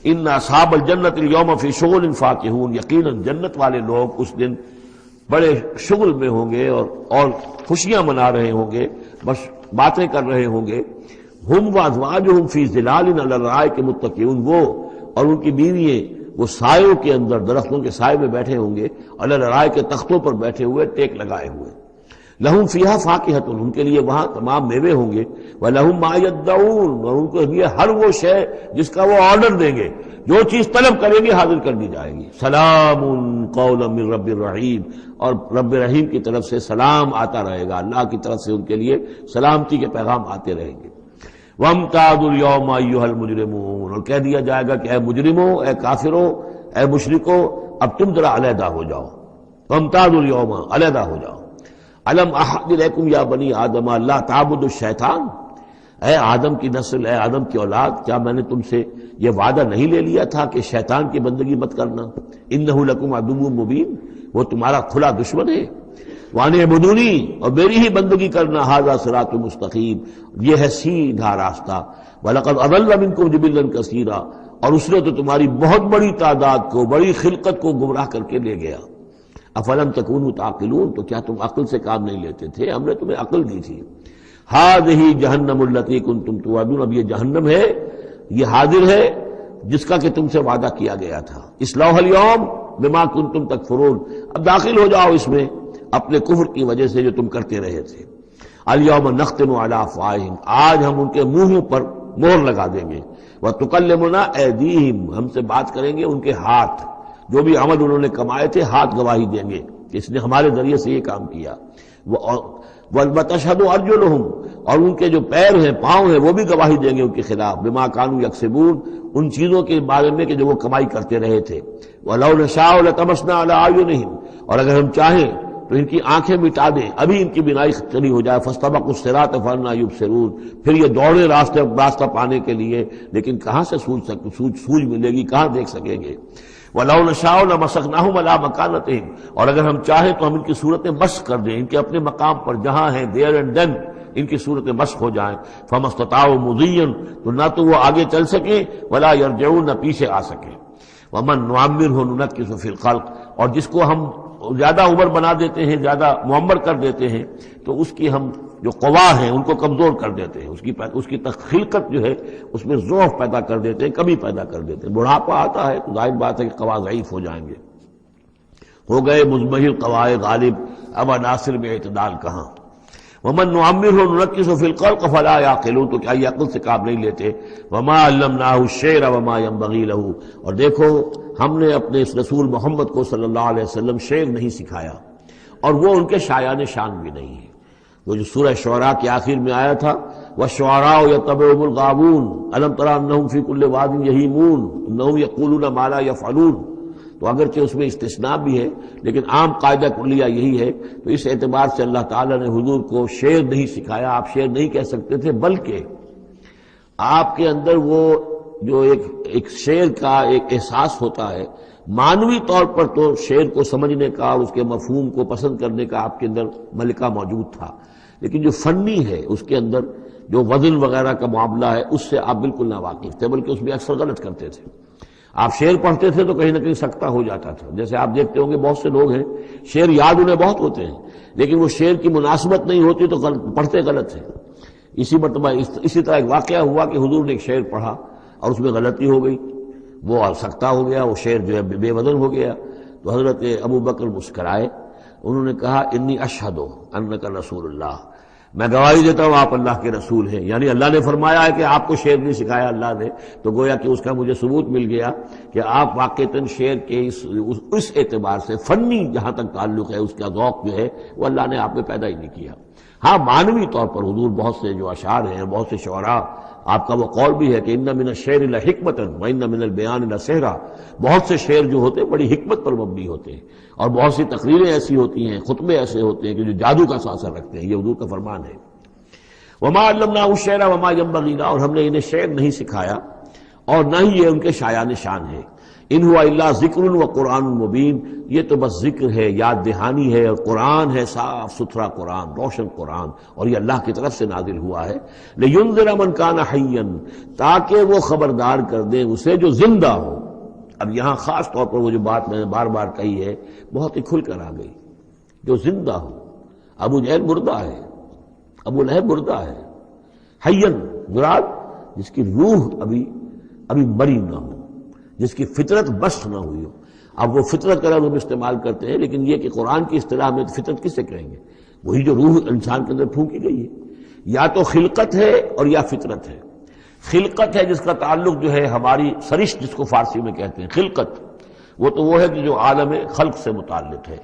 Speaker 1: إِنَّ أَصْحَابَ الْجَنَّةِ الْيَوْمَ فِي شُغُلٍ فَاكِهُونَ، یقیناً جنت والے لوگ اس دن بڑے شغل میں ہوں گے اور خوشیاں منا رہے ہوں گے، بس باتیں کر رہے ہوں گے. ہم وازواجہم فی ظلال علی الارائک متکئون، وہ اور ان کی بیوییں وہ سایوں کے اندر درختوں کے سائے میں بیٹھے ہوں گے، علی الارائک کے تختوں پر بیٹھے ہوئے، ٹیک لگائے ہوئے۔ لہم فیہا فاکہۃ، ان کے لیے وہاں تمام میوے ہوں گے، ولہم ما یدعون، اور ان کے لیے ہر وہ شے جس کا وہ آرڈر دیں گے، جو چیز طلب کریں گے حاضر کر دی جائے گی۔ سلام قولا من رب الرحیم، اور رب رحیم کی طرف سے سلام آتا رہے گا، اللہ کی طرف سے ان کے لیے سلامتی کے پیغام آتے رہیں گے۔ وَامْتَازُوا الْيَوْمَ أَيُّهَا الْمُجْرِمُونَ، اور کہہ دیا جائے گا کہ اے مجرموں، اے کافروں، اے مشرکوں، اب تم ذرا علیحدہ ہو جاؤ۔ وَامْتَازُوا الْيَوْمَ، علیحدہ ہو جاؤ۔ أَلَمْ أَعْهَدْ إِلَيْكُمْ يَا بَنِي آدَمَ أَلَّا تَعْبُدُوا الشَّيْطَانَ، اے آدم کی نسل، اے آدم کی اولاد، کیا میں نے تم سے یہ وعدہ نہیں لے لیا تھا کہ شیطان کی بندگی مت کرنا؟ إِنَّهُ لَكُمْ عَدُوٌّ مُبِينٌ، وہ تمہارا کھلا دشمن ہے۔ وَأَنِ اعْبُدُونِي، اور میری ہی بندگی کرنا، هَذَا صِرَاطٌ مُسْتَقِيمٌ، یہ ہے سیدھا راستہ۔ وَلَقَدْ أَضَلَّ مِنكُمْ جِبِلًّا كَثِيرًا، اور اس نے تو تمہاری بہت بڑی تعداد کو، بڑی خلقت کو گمراہ کر کے لے گیا۔ افلم تکونوا تعقلون، تو کیا تم عقل سے کام نہیں لیتے تھے؟ ہم نے تمہیں عقل دی تھی۔ ہذہ جہنم التی کنتم توعدون، اب یہ جہنم ہے، یہ حاضر ہے جس کا کہ تم سے وعدہ کیا گیا تھا۔ اصلوها اليوم بما کنتم تکفرون، اب داخل ہو جاؤ اس میں اپنے کفر کی وجہ سے جو تم کرتے رہے تھے۔ الیوم نختم علی افواہہم، آج ہم ان کے منہوں پر مہر لگا دیں گے۔ وتکلمنا ایدیہم، ہم سے بات کریں گے ان کے ہاتھ، جو بھی عمل انہوں نے کمائے تھے ہاتھ گواہی دیں گے کہ اس نے ہمارے ذریعے سے یہ کام کیا۔ وَتَشْهَدُ أَرْجُلُهُمْ، اور ان کے جو پیر ہیں، پاؤں ہیں، وہ بھی گواہی دیں گے ان کے خلاف، بما كانوا يكسبون، ان چیزوں کے بارے میں کہ جو وہ کمائی کرتے رہے تھے۔ وَلَوْ نَشَاءُ لَطَمَسْنَا عَلَىٰ أَعْيُنِهِمْ، اور اگر ہم چاہیں تو ان کی آنکھیں مٹا دیں، ابھی ان کی بینائی چلی ہو جائے۔ فَاسْتَبَقُوا الصِّرَاطَ فَأَنَّىٰ يُبْصِرُونَ، پھر یہ دوڑے راستہ پانے کے لیے، لیکن کہاں سے سوجھ ملے گی، کہاں دیکھ سکیں گے۔ وَلَوْ نَشَاءُ لَمَسَخْنَاهُمْ عَلَىٰ مَكَانَتِهِمْ، اور اگر ہم چاہیں تو ہم ان کی صورتیں مسخ کر دیں، ان کے اپنے مقام پر جہاں ہیں دیر اینڈ دین ان کی صورتیں مسخ ہو جائیں۔ فَمَا اسْتَطَاعُوا مُضِيًّا، تو نہ تو وہ آگے چل سکیں، وَلَا يَرْجِعُونَ، نہ پیچھے آ سکیں۔ وَمَن نُعَمِّرْهُ نُنَكِّسُ فِي الْخَلْقِ، اور جس کو ہم زیادہ عمر بنا دیتے ہیں، زیادہ معمر کر دیتے ہیں، تو اس کی ہم جو قوا ہیں ان کو کمزور کر دیتے ہیں، اس کی خلقت جو ہے اس میں ضعف پیدا کر دیتے ہیں، کمی پیدا کر دیتے ہیں۔ بڑھاپا آتا ہے تو ظاہر بات ہے کہ قوا ضعیف ہو جائیں گے، ہو گئے مزمحل قواعد غالب، اب عناصر میں اعتدال کہاں۔ وَمَن نُعَمِّرْهُ نُنَكِّسُ فِي الْخَلْقِ فَلَا يَعْقِلُونَ، تو کیا یہ عقل سے کام نہیں لیتے۔ وَمَا عَلَّمْنَاهُ الشِّعْرَ وَمَا يَنبَغِي لَهُ، اور دیکھو ہم نے اپنے اس رسول محمد کو صلی اللہ علیہ وسلم شعر نہیں سکھایا، اور وہ ان کے شایان شان بھی نہیں ہے۔ وہ جو سورہ شعراء کے آخر میں آیا تھا، وَالشُّعَرَاءُ يَتَّبِعُهُمُ الْغَاوُونَ أَلَمْ تَرَ أَنَّهُمْ فِي كُلِّ وَادٍ يَهِيمُونَ إِنَّهُمْ يَقُولُونَ مَا لَا يَفْعَلُونَ، تو اگرچہ اس میں استثناء بھی ہے لیکن عام قاعدہ کلیہ یہی ہے۔ تو اس اعتبار سے اللہ تعالیٰ نے حضور کو شعر نہیں سکھایا، آپ شعر نہیں کہہ سکتے تھے، بلکہ آپ کے اندر وہ جو ایک شعر کا ایک احساس ہوتا ہے، معنوی طور پر تو شعر کو سمجھنے کا اور اس کے مفہوم کو پسند کرنے کا آپ کے اندر ملکہ موجود تھا، لیکن جو فنی ہے اس کے اندر جو وزن وغیرہ کا معاملہ ہے اس سے آپ بالکل ناواقف تھے، بلکہ اس میں اکثر غلط کرتے تھے۔ آپ شعر پڑھتے تھے تو کہیں نہ کہیں سکتہ ہو جاتا تھا، جیسے آپ دیکھتے ہوں گے بہت سے لوگ ہیں شعر یاد انہیں بہت ہوتے ہیں، لیکن وہ شعر کی مناسبت نہیں ہوتی تو پڑھتے غلط ہیں۔ اسی مرتبہ اسی طرح ایک واقعہ ہوا کہ حضور نے ایک شعر پڑھا اور اس میں غلطی ہو گئی، وہ سکتہ ہو گیا، وہ شعر جو ہے بے وزن ہو گیا۔ تو حضرت ابو بکر مسکرائے، انہوں نے کہا انی اشہد انک رسول اللہ، میں گواہی دیتا ہوں آپ اللہ کے رسول ہیں، یعنی اللہ نے فرمایا ہے کہ آپ کو شعر نہیں سکھایا اللہ نے، تو گویا کہ اس کا مجھے ثبوت مل گیا کہ آپ واقعتاً شعر کے اس اعتبار سے فنی جہاں تک تعلق ہے اس کا ذوق جو ہے وہ اللہ نے آپ میں پیدا ہی نہیں کیا۔ ہاں معنوی طور پر حضور بہت سے جو اشعار ہیں، بہت سے شعراء، آپ کا وہ قول بھی ہے کہ ان من الشعر لحکمۃ وان من البیان لسحرا، بہت سے شعر جو ہوتے ہیں بڑی حکمت پر مبنی ہوتے ہیں، اور بہت سی تقریریں ایسی ہوتی ہیں، خطبے ایسے ہوتے ہیں کہ جو جادو کا اثر رکھتے ہیں، یہ حضور کا فرمان ہے۔ وما علمناه الشعر وما ينبغي له، اور ہم نے انہیں شعر نہیں سکھایا اور نہ ہی یہ ان کے شایان شان ہے۔ ان هو الا ذکر وقرآن مبین، یہ تو بس ذکر ہے، یاد دہانی ہے، اور قرآن ہے، صاف ستھرا قرآن، روشن قرآن، اور یہ اللہ کی طرف سے نازل ہوا ہے۔ لینذر من کان حیا، تاکہ وہ خبردار کر دیں اسے جو زندہ ہو۔ اب یہاں خاص طور پر وہ جو بات میں نے بار بار کہی ہے بہت ہی کھل کر آ گئی، جو زندہ ہو۔ ابو جہل مردہ ہے، ابو لہب مردہ ہے، حیاً مراد جس کی روح ابھی مری نہ ہو، جس کی فطرت بست نہ ہوئی ہو۔ اب وہ فطرت کا لفظ ہم استعمال کرتے ہیں، لیکن یہ کہ قرآن کی اصطلاح میں فطرت کس سے کہیں گے؟ وہی جو روح انسان کے اندر پھونکی گئی ہے، یا تو خلقت ہے اور یا فطرت ہے۔ خلقت ہے جس کا تعلق جو ہے ہماری سرشت جس کو فارسی میں کہتے ہیں، خلقت وہ ہے کہ جو عالم خلق سے متعلق ہے،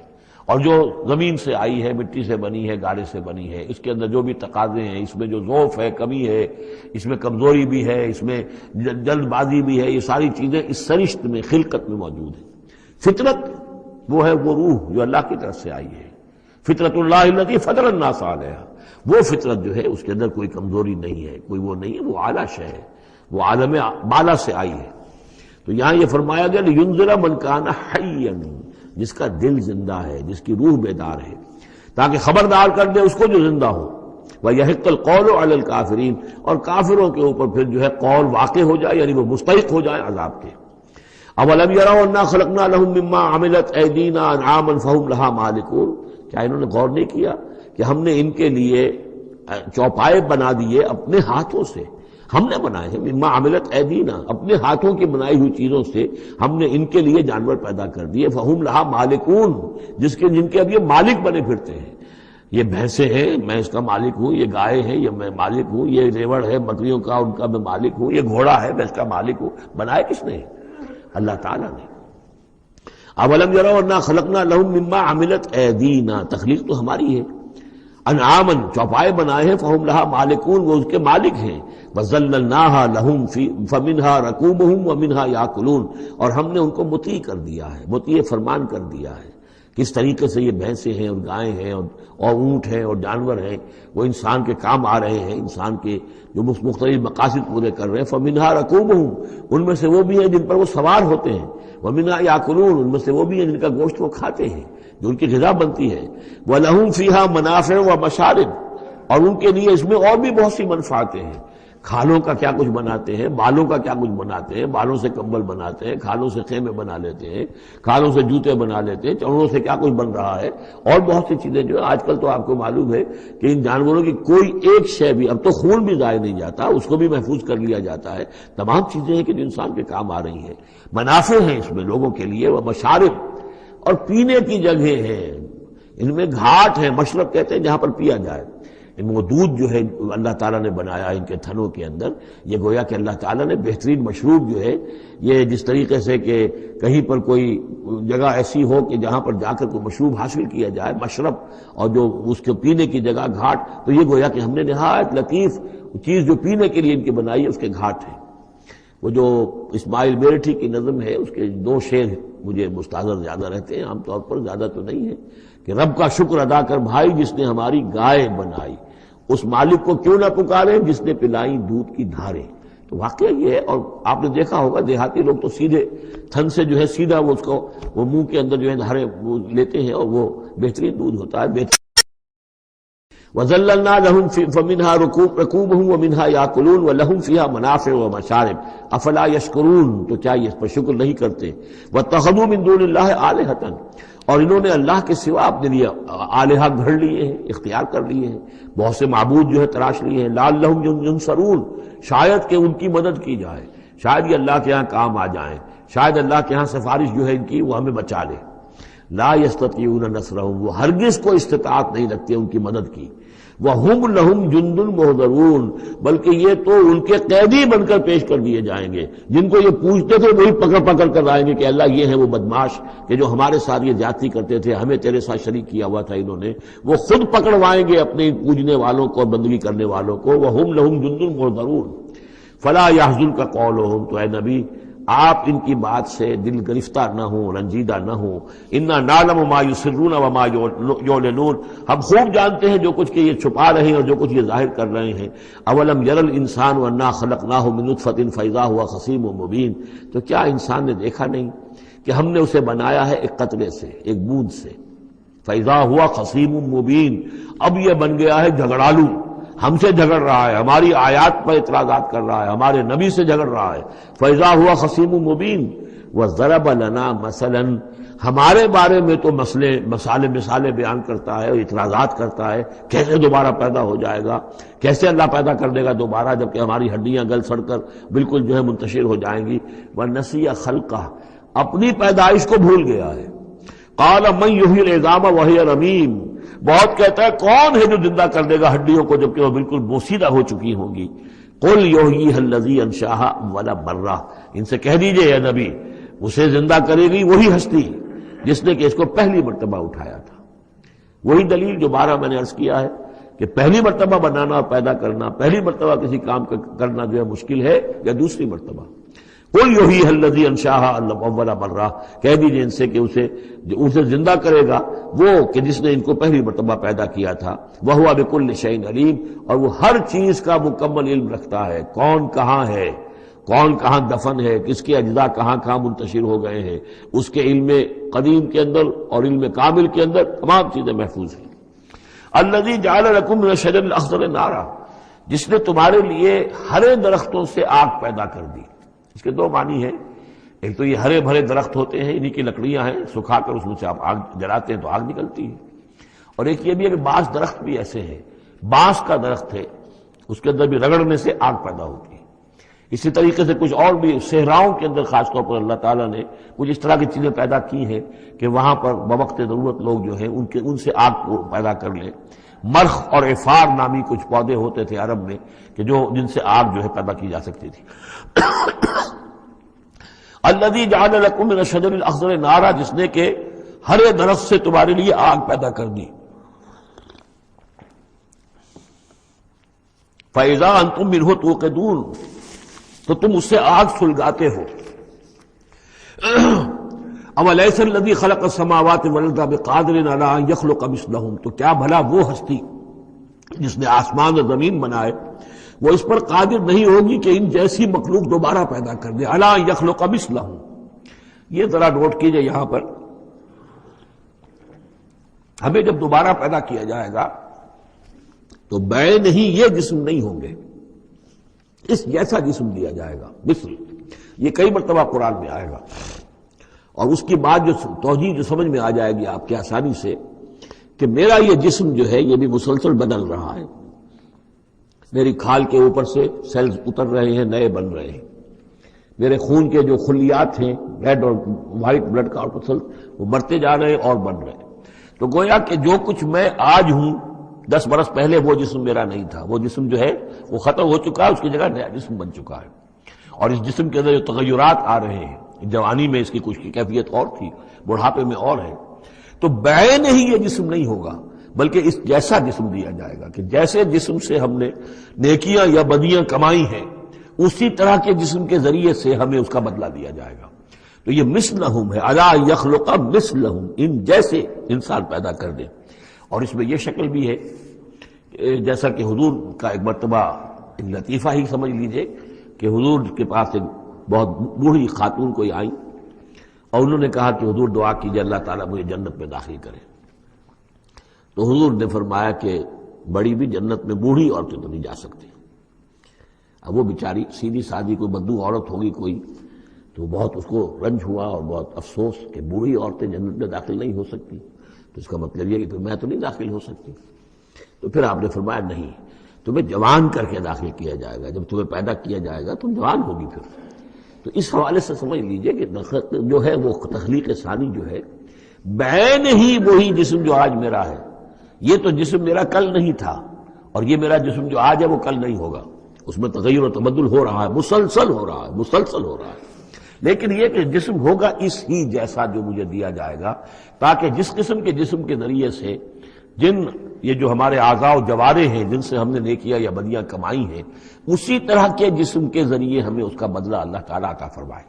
Speaker 1: اور جو زمین سے آئی ہے، مٹی سے بنی ہے، گارے سے بنی ہے، اس کے اندر جو بھی تقاضے ہیں، اس میں جو ضعف ہے، کمی ہے، اس میں کمزوری بھی ہے، اس میں جلد بازی بھی ہے، یہ ساری چیزیں اس سرشت میں خلقت میں موجود ہیں۔ فطرت وہ ہے وہ روح جو اللہ کی طرف سے آئی ہے، فطرت اللہ التی فطر الناس علیہا، وہ فطرت جو ہے اس کے اندر کوئی کمزوری نہیں ہے، کوئی وہ نہیں ہے، وہ اعلیٰ شے ہے، وہ عالم بالا سے آئی ہے۔ تو یہاں یہ فرمایا گیا لینذر من کان حیا، جس کا دل زندہ ہے، جس کی روح بیدار ہے، تاکہ خبردار کر دے اس کو جو زندہ ہو، وَيَحِقَّ الْقَوْلُ عَلَى الْكَافِرِينَ، اور کافروں کے اوپر پھر جو ہے قول واقع ہو جائے، یعنی وہ مستحق ہو جائے عذاب کے۔ اَوَلَمْ يَرَوْا أَنَّا خَلَقْنَا لَهُم مِّمَّا عَمِلَتْ أَيْدِينَا أَنْعَامًا فَهُمْ لَهَا مَالِكُونَ، کیا انہوں نے غور نہیں کیا کہ ہم نے ان کے لیے چوپائے بنا دیے اپنے ہاتھوں سے، ہم نے بنائے ہیں، مما عملت ایدینا، اپنے ہاتھوں کی بنائی ہوئی چیزوں سے ہم نے ان کے لیے جانور پیدا کر دیے، فہم لہا مالکون، جن کے اب یہ مالک بنے پھرتے ہیں۔ یہ بھینسیں ہیں، میں اس کا مالک ہوں، یہ گائے ہیں، یہ میں مالک ہوں، یہ ریوڑ ہے بکریوں کا، ان کا میں مالک ہوں، یہ گھوڑا ہے، میں اس کا مالک ہوں۔ بنائے کس نے؟ اللہ تعالیٰ نے۔ اولم یروا انا خلقنا لهم مما عملت ایدینا، تخلیق تو ہماری ہے، انعامن چوپائے بنائے ہیں، فہم لہا مالکون، وہ اس کے مالک ہیں، وذللناها لهم فمنها ركوبهم ومنها ياكلون، اور ہم نے ان کو مطیع کر دیا ہے، مطیع فرمان کر دیا ہے۔ کس طریقے سے یہ بھینسیں ہیں اور گائیں ہیں اور اونٹ ہیں اور جانور ہیں، وہ انسان کے کام آ رہے ہیں، انسان کے جو مختلف مقاصد پورے کر رہے ہیں۔ فمنها ركوبهم، ان میں سے وہ بھی ہیں جن پر وہ سوار ہوتے ہیں، ومنها ياكلون، ان میں سے وہ بھی ہیں جن کا گوشت وہ کھاتے ہیں، جو ان کی غذا بنتی ہے۔ وَلَهُمْ فِيهَا مَنَافِعُ وَمَشَارِبُ، اور ان کے لیے اس میں اور بھی بہت سی منفعتیں ہیں۔ کھالوں کا کیا کچھ بناتے ہیں، بالوں کا کیا کچھ بناتے ہیں، بالوں سے کمبل بناتے ہیں، کھالوں سے خیمے بنا لیتے ہیں، کھالوں سے جوتے بنا لیتے ہیں، چمڑوں سے کیا کچھ بن رہا ہے، اور بہت سی چیزیں جو آج کل تو آپ کو معلوم ہے کہ ان جانوروں کی کوئی ایک شے بھی، اب تو خون بھی ضائع نہیں جاتا، اس کو بھی محفوظ کر لیا جاتا ہے۔ تمام چیزیں ہیں کہ جو انسان کے کام آ رہی ہیں، منافع ہیں اس میں لوگوں کے لیے، وہ مشارب، اور پینے کی جگہیں ہیں، ان میں گھاٹ ہیں، مشرب کہتے ہیں جہاں پر پیا جائے۔ ان وہ دودھ جو ہے اللہ تعالیٰ نے بنایا ان کے تھنوں کے اندر، یہ گویا کہ اللہ تعالیٰ نے بہترین مشروب جو ہے، یہ جس طریقے سے کہ کہیں پر کوئی جگہ ایسی ہو کہ جہاں پر جا کر کوئی مشروب حاصل کیا جائے، مشرب، اور جو اس کے پینے کی جگہ گھاٹ، تو یہ گویا کہ ہم نے نہایت لطیف چیز جو پینے کے لیے ان کی بنائی ہے، اس کے گھاٹ ہیں۔ وہ جو اسماعیل میرٹھی کی نظم ہے، اس کے 2 شعر مجھے مستحضر زیادہ رہتے ہیں، عام طور پر زیادہ تو نہیں ہے، کہ رب کا شکر ادا کر بھائی جس نے ہماری گائے بنائی، اس مالک کو کیوں نہ پکارے جس نے پلائی دودھ کی دھاریں۔ تو واقعہ یہ ہے، اور آپ نے دیکھا ہوگا دیہاتی لوگ تو سیدھے تھن سے جو ہے سیدھا وہ اس کو وہ منہ کے اندر جو ہے دھاریں وہ لیتے ہیں، اور وہ بہترین دودھ ہوتا ہے۔ وَذَلَّلْنَا لَهُمْ فَمِنْهَا رَكُوبُهُمْ وَمِنْهَا يَأْكُلُونَ وَلَهُمْ فِيهَا مَنَافِعُ وَمَشَارِبُ أَفَلَا يَشْكُرُونَ، تو کیا یہ اس پر شکر نہیں کرتے؟ وَاتَّخَذُوا مِن دُونِ اللَّهِ آلِهَةً، اور انہوں نے اللہ کے سوا اپنے لیے آلہہ گھڑ لیے ہیں، اختیار کر لیے ہیں، بہت سے معبود جو ہے تراش لیے ہیں، لَعَلَّهُمْ يُنصَرُونَ، شاید کہ ان کی مدد کی جائے، شاید یہ اللہ کے ہاں کام آ جائیں، شاید اللہ کے ہاں سفارش جو ہے ان کی وہ ہمیں بچا لے۔ لا يستطيعون نصرهم، وہ ہرگز کو استطاعت نہیں رکھتے ان کی مدد کی۔ وَهُمْ لَهُمْ جُنْدٌ مُحْضَرُونَ، بلکہ یہ تو ان کے قیدی بن کر پیش کر دیے جائیں گے، جن کو یہ پوچھتے تھے وہی پکڑ پکڑ کر آئیں گے کہ اللہ یہ ہیں وہ بدماش کہ جو ہمارے ساتھ یہ زیادتی کرتے تھے، ہمیں تیرے ساتھ شریک کیا ہوا تھا انہوں نے، وہ خود پکڑوائیں گے اپنے پوجنے والوں کو اور بندگی کرنے والوں کو۔ وَهُمْ لَهُمْ جُنْدٌ مُحْضَرُونَ فَلَا يَحْزُنْكَ قَوْلُهُمْ، تو اے نبی آپ ان کی بات سے دل گرفتار نہ ہوں، رنجیدہ نہ ہوں۔ اِنَّا نَعْلَمُ مَا يُسِرُّونَ وَمَا يُعْلِنُونَ، ہم خوب جانتے ہیں جو کچھ کہ یہ چھپا رہے ہیں اور جو کچھ یہ ظاہر کر رہے ہیں۔ اَوَلَمْ يَرَ الْإِنسَانُ أَنَّا خَلَقْنَاهُ مِن نُطْفَةٍ فَإِذَا هُوَ خَصِيمٌ مُبِينٌ، تو کیا انسان نے دیکھا نہیں کہ ہم نے اسے بنایا ہے ایک قطرے سے، ایک بوند سے، فَإِذَا هُوَ خَصِيمٌ مُبِينٌ، اب یہ بن گیا ہے جھگڑالو، ہم سے جھگڑ رہا ہے، ہماری آیات پر اعتراضات کر رہا ہے، ہمارے نبی سے جھگڑ رہا ہے۔ فَإِذَا هُوَ خَصِيمٌ مُبِينٌ وَضَرَبَ لَنَا مَثَلًا، ہمارے بارے میں تو مسالے بیان کرتا ہے اور اعتراضات کرتا ہے، کیسے دوبارہ پیدا ہو جائے گا، کیسے اللہ پیدا کر دے گا دوبارہ جبکہ ہماری ہڈیاں گل سڑ کر بالکل جو ہے منتشر ہو جائیں گی۔ وَنَسِيَ خَلْقَهُ، اپنی پیدائش کو بھول گیا ہے۔ قَالَ مَن يُحْيِي الْعِظَامَ وَهِيَ رَمِيمٌ، بہت کہتا ہے کون ہے جو زندہ کر دے گا ہڈیوں کو جبکہ وہ بالکل بوسیدہ ہو چکی ہوں گی۔ قُلْ يُحْيِيهَا الَّذِي أَنشَأَهَا أَوَّلَ مَرَّةٍ، ان سے کہہ دیجئے اے نبی، اسے زندہ کرے گی وہی ہستی جس نے کہ اس کو پہلی مرتبہ اٹھایا تھا۔ وہی دلیل جو بارہ میں نے عرض کیا ہے کہ پہلی مرتبہ بنانا اور پیدا کرنا، پہلی مرتبہ کسی کام کرنا جو ہے مشکل ہے یا دوسری مرتبہ۔ قُلْ يُحْيِيهَا الَّذِي أَنشَأَهَا أَوَّلَ مَرَّةٍ، کہہ دیجئے ان سے کہ اسے زندہ کرے گا وہ کہ جس نے ان کو پہلی مرتبہ پیدا کیا تھا۔ وَهُوَ بِكُلِّ شَيْءٍ عَلِيمٌ، اور وہ ہر چیز کا مکمل علم رکھتا ہے، کون کہاں ہے، کون کہاں دفن ہے، کس کے اجزاء کہاں کہاں منتشر ہو گئے ہیں، اس کے علم قدیم کے اندر اور علم کامل کے اندر تمام چیزیں محفوظ ہیں۔ الذی جعل لکم من الشجر الاخضر نارا، جس نے تمہارے لیے ہرے درختوں سے آگ پیدا کر دی۔ اس کے دو معنی ہیں، ایک تو یہ ہرے بھرے درخت ہوتے ہیں، انہی کی لکڑیاں ہیں، سکھا کر اس میں سے آپ آگ جلاتے ہیں تو آگ نکلتی ہے، اور ایک یہ بھی ہے کہ بعض درخت بھی ایسے ہیں، بانس کا درخت ہے اس کے اندر بھی رگڑنے سے آگ پیدا ہوتی ہے۔ اسی طریقے سے کچھ اور بھی صحراؤں کے اندر خاص طور پر اللہ تعالیٰ نے کچھ اس طرح کی چیزیں پیدا کی ہیں کہ وہاں پر بوقت ضرورت لوگ جو ہیں ان سے آگ کو پیدا کر لیں۔ مرخ اور عفار نامی کچھ پودے ہوتے تھے عرب میں کہ جن سے آگ جو ہے پیدا کی جا سکتی تھی۔ الذی جعل لکم من الشجر الاخضر نارا، جس نے کہ ہرے درخت سے تمہارے لیے آگ پیدا کر دی۔ فَإِذَا أَنْتُم مِّنْهُ تُوقِدُونَ، تو تم اس سے آگ سلگاتے ہو۔ أَوَلَيْسَ الَّذِي خَلَقَ السَّمَاوَاتِ وَالْأَرْضَ بِقَادِرٍ عَلَىٰ أَن يَخْلُقَ مِثْلَهُم، تو کیا بھلا وہ ہستی جس نے آسمان اور زمین بنائے وہ اس پر قادر نہیں ہوگی کہ ان جیسی مخلوق دوبارہ پیدا کر دے۔ عَلَىٰ أَن يَخْلُقَ مِثْلَهُم، یہ ذرا نوٹ کیجئے یہاں پر، ہمیں جب دوبارہ پیدا کیا جائے گا تو بے نہیں یہ جسم نہیں ہوں گے، اس جیسا جسم دیا جائے گا۔ مثل یہ کئی مرتبہ قرآن میں آئے گا، اور اس کی بات جو توجیہ جو سمجھ میں آ جائے گی آپ کے آسانی سے کہ میرا یہ جسم جو ہے یہ بھی مسلسل بدل رہا ہے، میری کھال کے اوپر سے سیلز اتر رہے ہیں، نئے بن رہے ہیں، میرے خون کے جو خلیات ہیں ریڈ اور وائٹ بلڈ کارپسل وہ مرتے جا رہے ہیں اور بن رہے ہیں۔ تو گویا کہ جو کچھ میں آج ہوں 10 برس پہلے وہ جسم میرا نہیں تھا، وہ جسم جو ہے وہ ختم ہو چکا ہے، اس کی جگہ نیا جسم بن چکا ہے، اور اس جسم کے اندر جو تغیرات آ رہے ہیں، جوانی میں اس کی کچھ کی کیفیت اور تھی، بڑھاپے میں اور ہے، تو بعین ہی یہ جسم نہیں ہوگا بلکہ اس جیسا جسم دیا جائے گا کہ جیسے جسم سے ہم نے نیکیاں یا بدیاں کمائی ہیں اسی طرح کے جسم کے ذریعے سے ہمیں اس کا بدلہ دیا جائے گا۔ تو یہ مثلہم ہے، علی یخلق مثلہم، ان جیسے انسان پیدا کر دے۔ اور اس میں یہ شکل بھی ہے جیسا کہ حضور کا ایک مرتبہ ایک لطیفہ ہی سمجھ لیجئے کہ حضور کے پاس ایک بہت بوڑھی خاتون کوئی آئی اور انہوں نے کہا کہ حضور دعا کیجئے اللہ تعالیٰ مجھے جنت میں داخل کرے۔ تو حضور نے فرمایا کہ بڑی بھی جنت میں بوڑھی عورتیں تو نہیں جا سکتی۔ اب وہ بیچاری سیدھی سادی کوئی بدو عورت ہوگی کوئی، تو بہت اس کو رنج ہوا اور بہت افسوس کہ بوڑھی عورتیں جنت میں داخل نہیں ہو سکتی، تو اس کا مطلب یہ کہ پھر میں تو نہیں داخل ہو سکتی۔ تو پھر آپ نے فرمایا نہیں، تمہیں جوان کر کے داخل کیا جائے گا، جب تمہیں پیدا کیا جائے گا تم جوان ہوگی پھر۔ تو اس حوالے سے سمجھ لیجئے کہ جو ہے وہ تخلیق ثانی جو ہے بعین ہی وہی جسم جو آج میرا ہے، یہ تو جسم میرا کل نہیں تھا، اور یہ میرا جسم جو آج ہے وہ کل نہیں ہوگا، اس میں تغیر و تبدل ہو رہا ہے، مسلسل ہو رہا ہے، مسلسل ہو رہا ہے۔ لیکن یہ کہ جسم ہوگا اس ہی جیسا جو مجھے دیا جائے گا، تاکہ جس قسم کے جسم کے ذریعے سے یہ جو ہمارے اعضاء و جوارح ہیں جن سے ہم نے نیکیاں یا بدیاں کمائی ہیں، اسی طرح کے جسم کے ذریعے ہمیں اس کا بدلہ اللہ تعالیٰ عطا فرمائے۔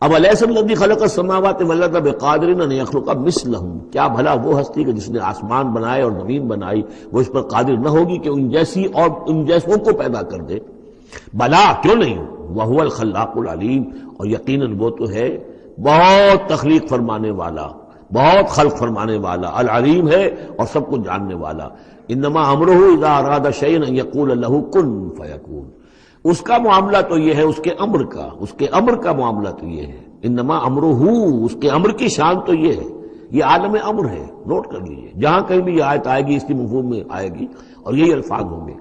Speaker 1: اب الیس الذی خلق السماوات والارض بقادر ان یخلق مثلہم، کیا بھلا وہ ہستی کہ جس نے آسمان بنائے اور زمین بنائی وہ اس پر قادر نہ ہوگی کہ ان جیسی اور ان جیسوں کو پیدا کر دے؟ بلا، کیوں نہیں، وہو الخلاق العلیم، اور یقیناً وہ تو ہے بہت تخلیق فرمانے والا، بہت خلق فرمانے والا، العلیم ہے اور سب کچھ جاننے والا۔ انما امرہ اذا اراد شیئا ان یقول له کن فیکون، اس کا معاملہ تو یہ ہے اس کے امر کا معاملہ تو یہ ہے انما امرہ، اس کے امر کی شان تو یہ ہے، یہ عالم امر ہے، نوٹ کر لیجئے، جہاں کہیں بھی یہ آیت آئے گی اس کی مفہوم میں آئے گی اور یہی الفاظ ہوں گے۔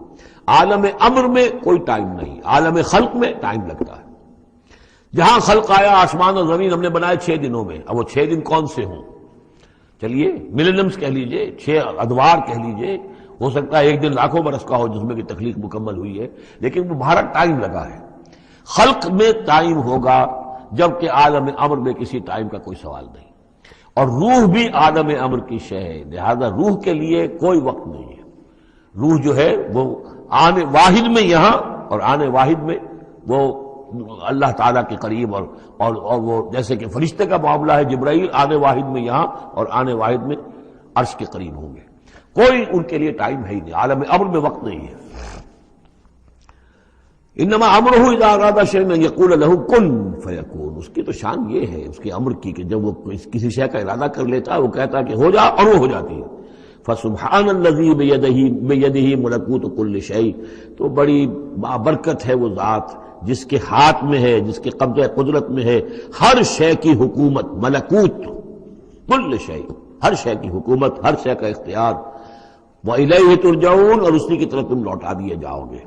Speaker 1: عالم امر میں کوئی ٹائم نہیں، عالم خلق میں ٹائم لگتا ہے۔ جہاں خلق آیا، آسمان اور زمین ہم نے بنائے 6 دنوں میں، اب وہ 6 دن کون سے ہوں؟ چلیے ملینمز کہہ لیجئے، 6 ادوار کہہ لیجئے، ہو سکتا ہے ایک دن لاکھوں برس کا ہو جس میں کہ تخلیق مکمل ہوئی ہے، لیکن وہ بھارا ٹائم لگا ہے۔ خلق میں ٹائم ہوگا جبکہ عالم امر میں کسی ٹائم کا کوئی سوال نہیں، اور روح بھی عالم امر کی شے ہے، لہذا روح کے لیے کوئی وقت نہیں ہے۔ روح جو ہے وہ آنے واحد میں یہاں اور آنے واحد میں وہ اللہ تعالیٰ کے قریب، اور وہ جیسے کہ فرشتے کا معاملہ ہے، جبرائیل آنے واحد میں یہاں اور آنے واحد میں عرش کے قریب ہوں گے، کوئی ان کے لیے ٹائم ہے ہی نہیں، عالم امر میں وقت نہیں ہے۔ انما امرہ اذا اراد شیئا ان یقول له کن فیکون، اس کی تو شان یہ ہے اس کے امر کی کہ جب وہ کسی شے کا ارادہ کر لیتا ہے وہ کہتا ہے کہ ہو جا اور وہ ہو جاتی ہے۔ فسبحان الذی بیدہ ملکوت کل شیء، تو بڑی بابرکت ہے وہ ذات جس کے ہاتھ میں ہے، جس کے قبضہ قدرت میں ہے ہر شے کی حکومت، ملکوت کل شیء، ہر شے کی حکومت، ہر شے کا اختیار۔ وَإِلَيْهِ تُرْجَعُونَ، اور اسی کی طرف تم لوٹا دیے جاؤ گے۔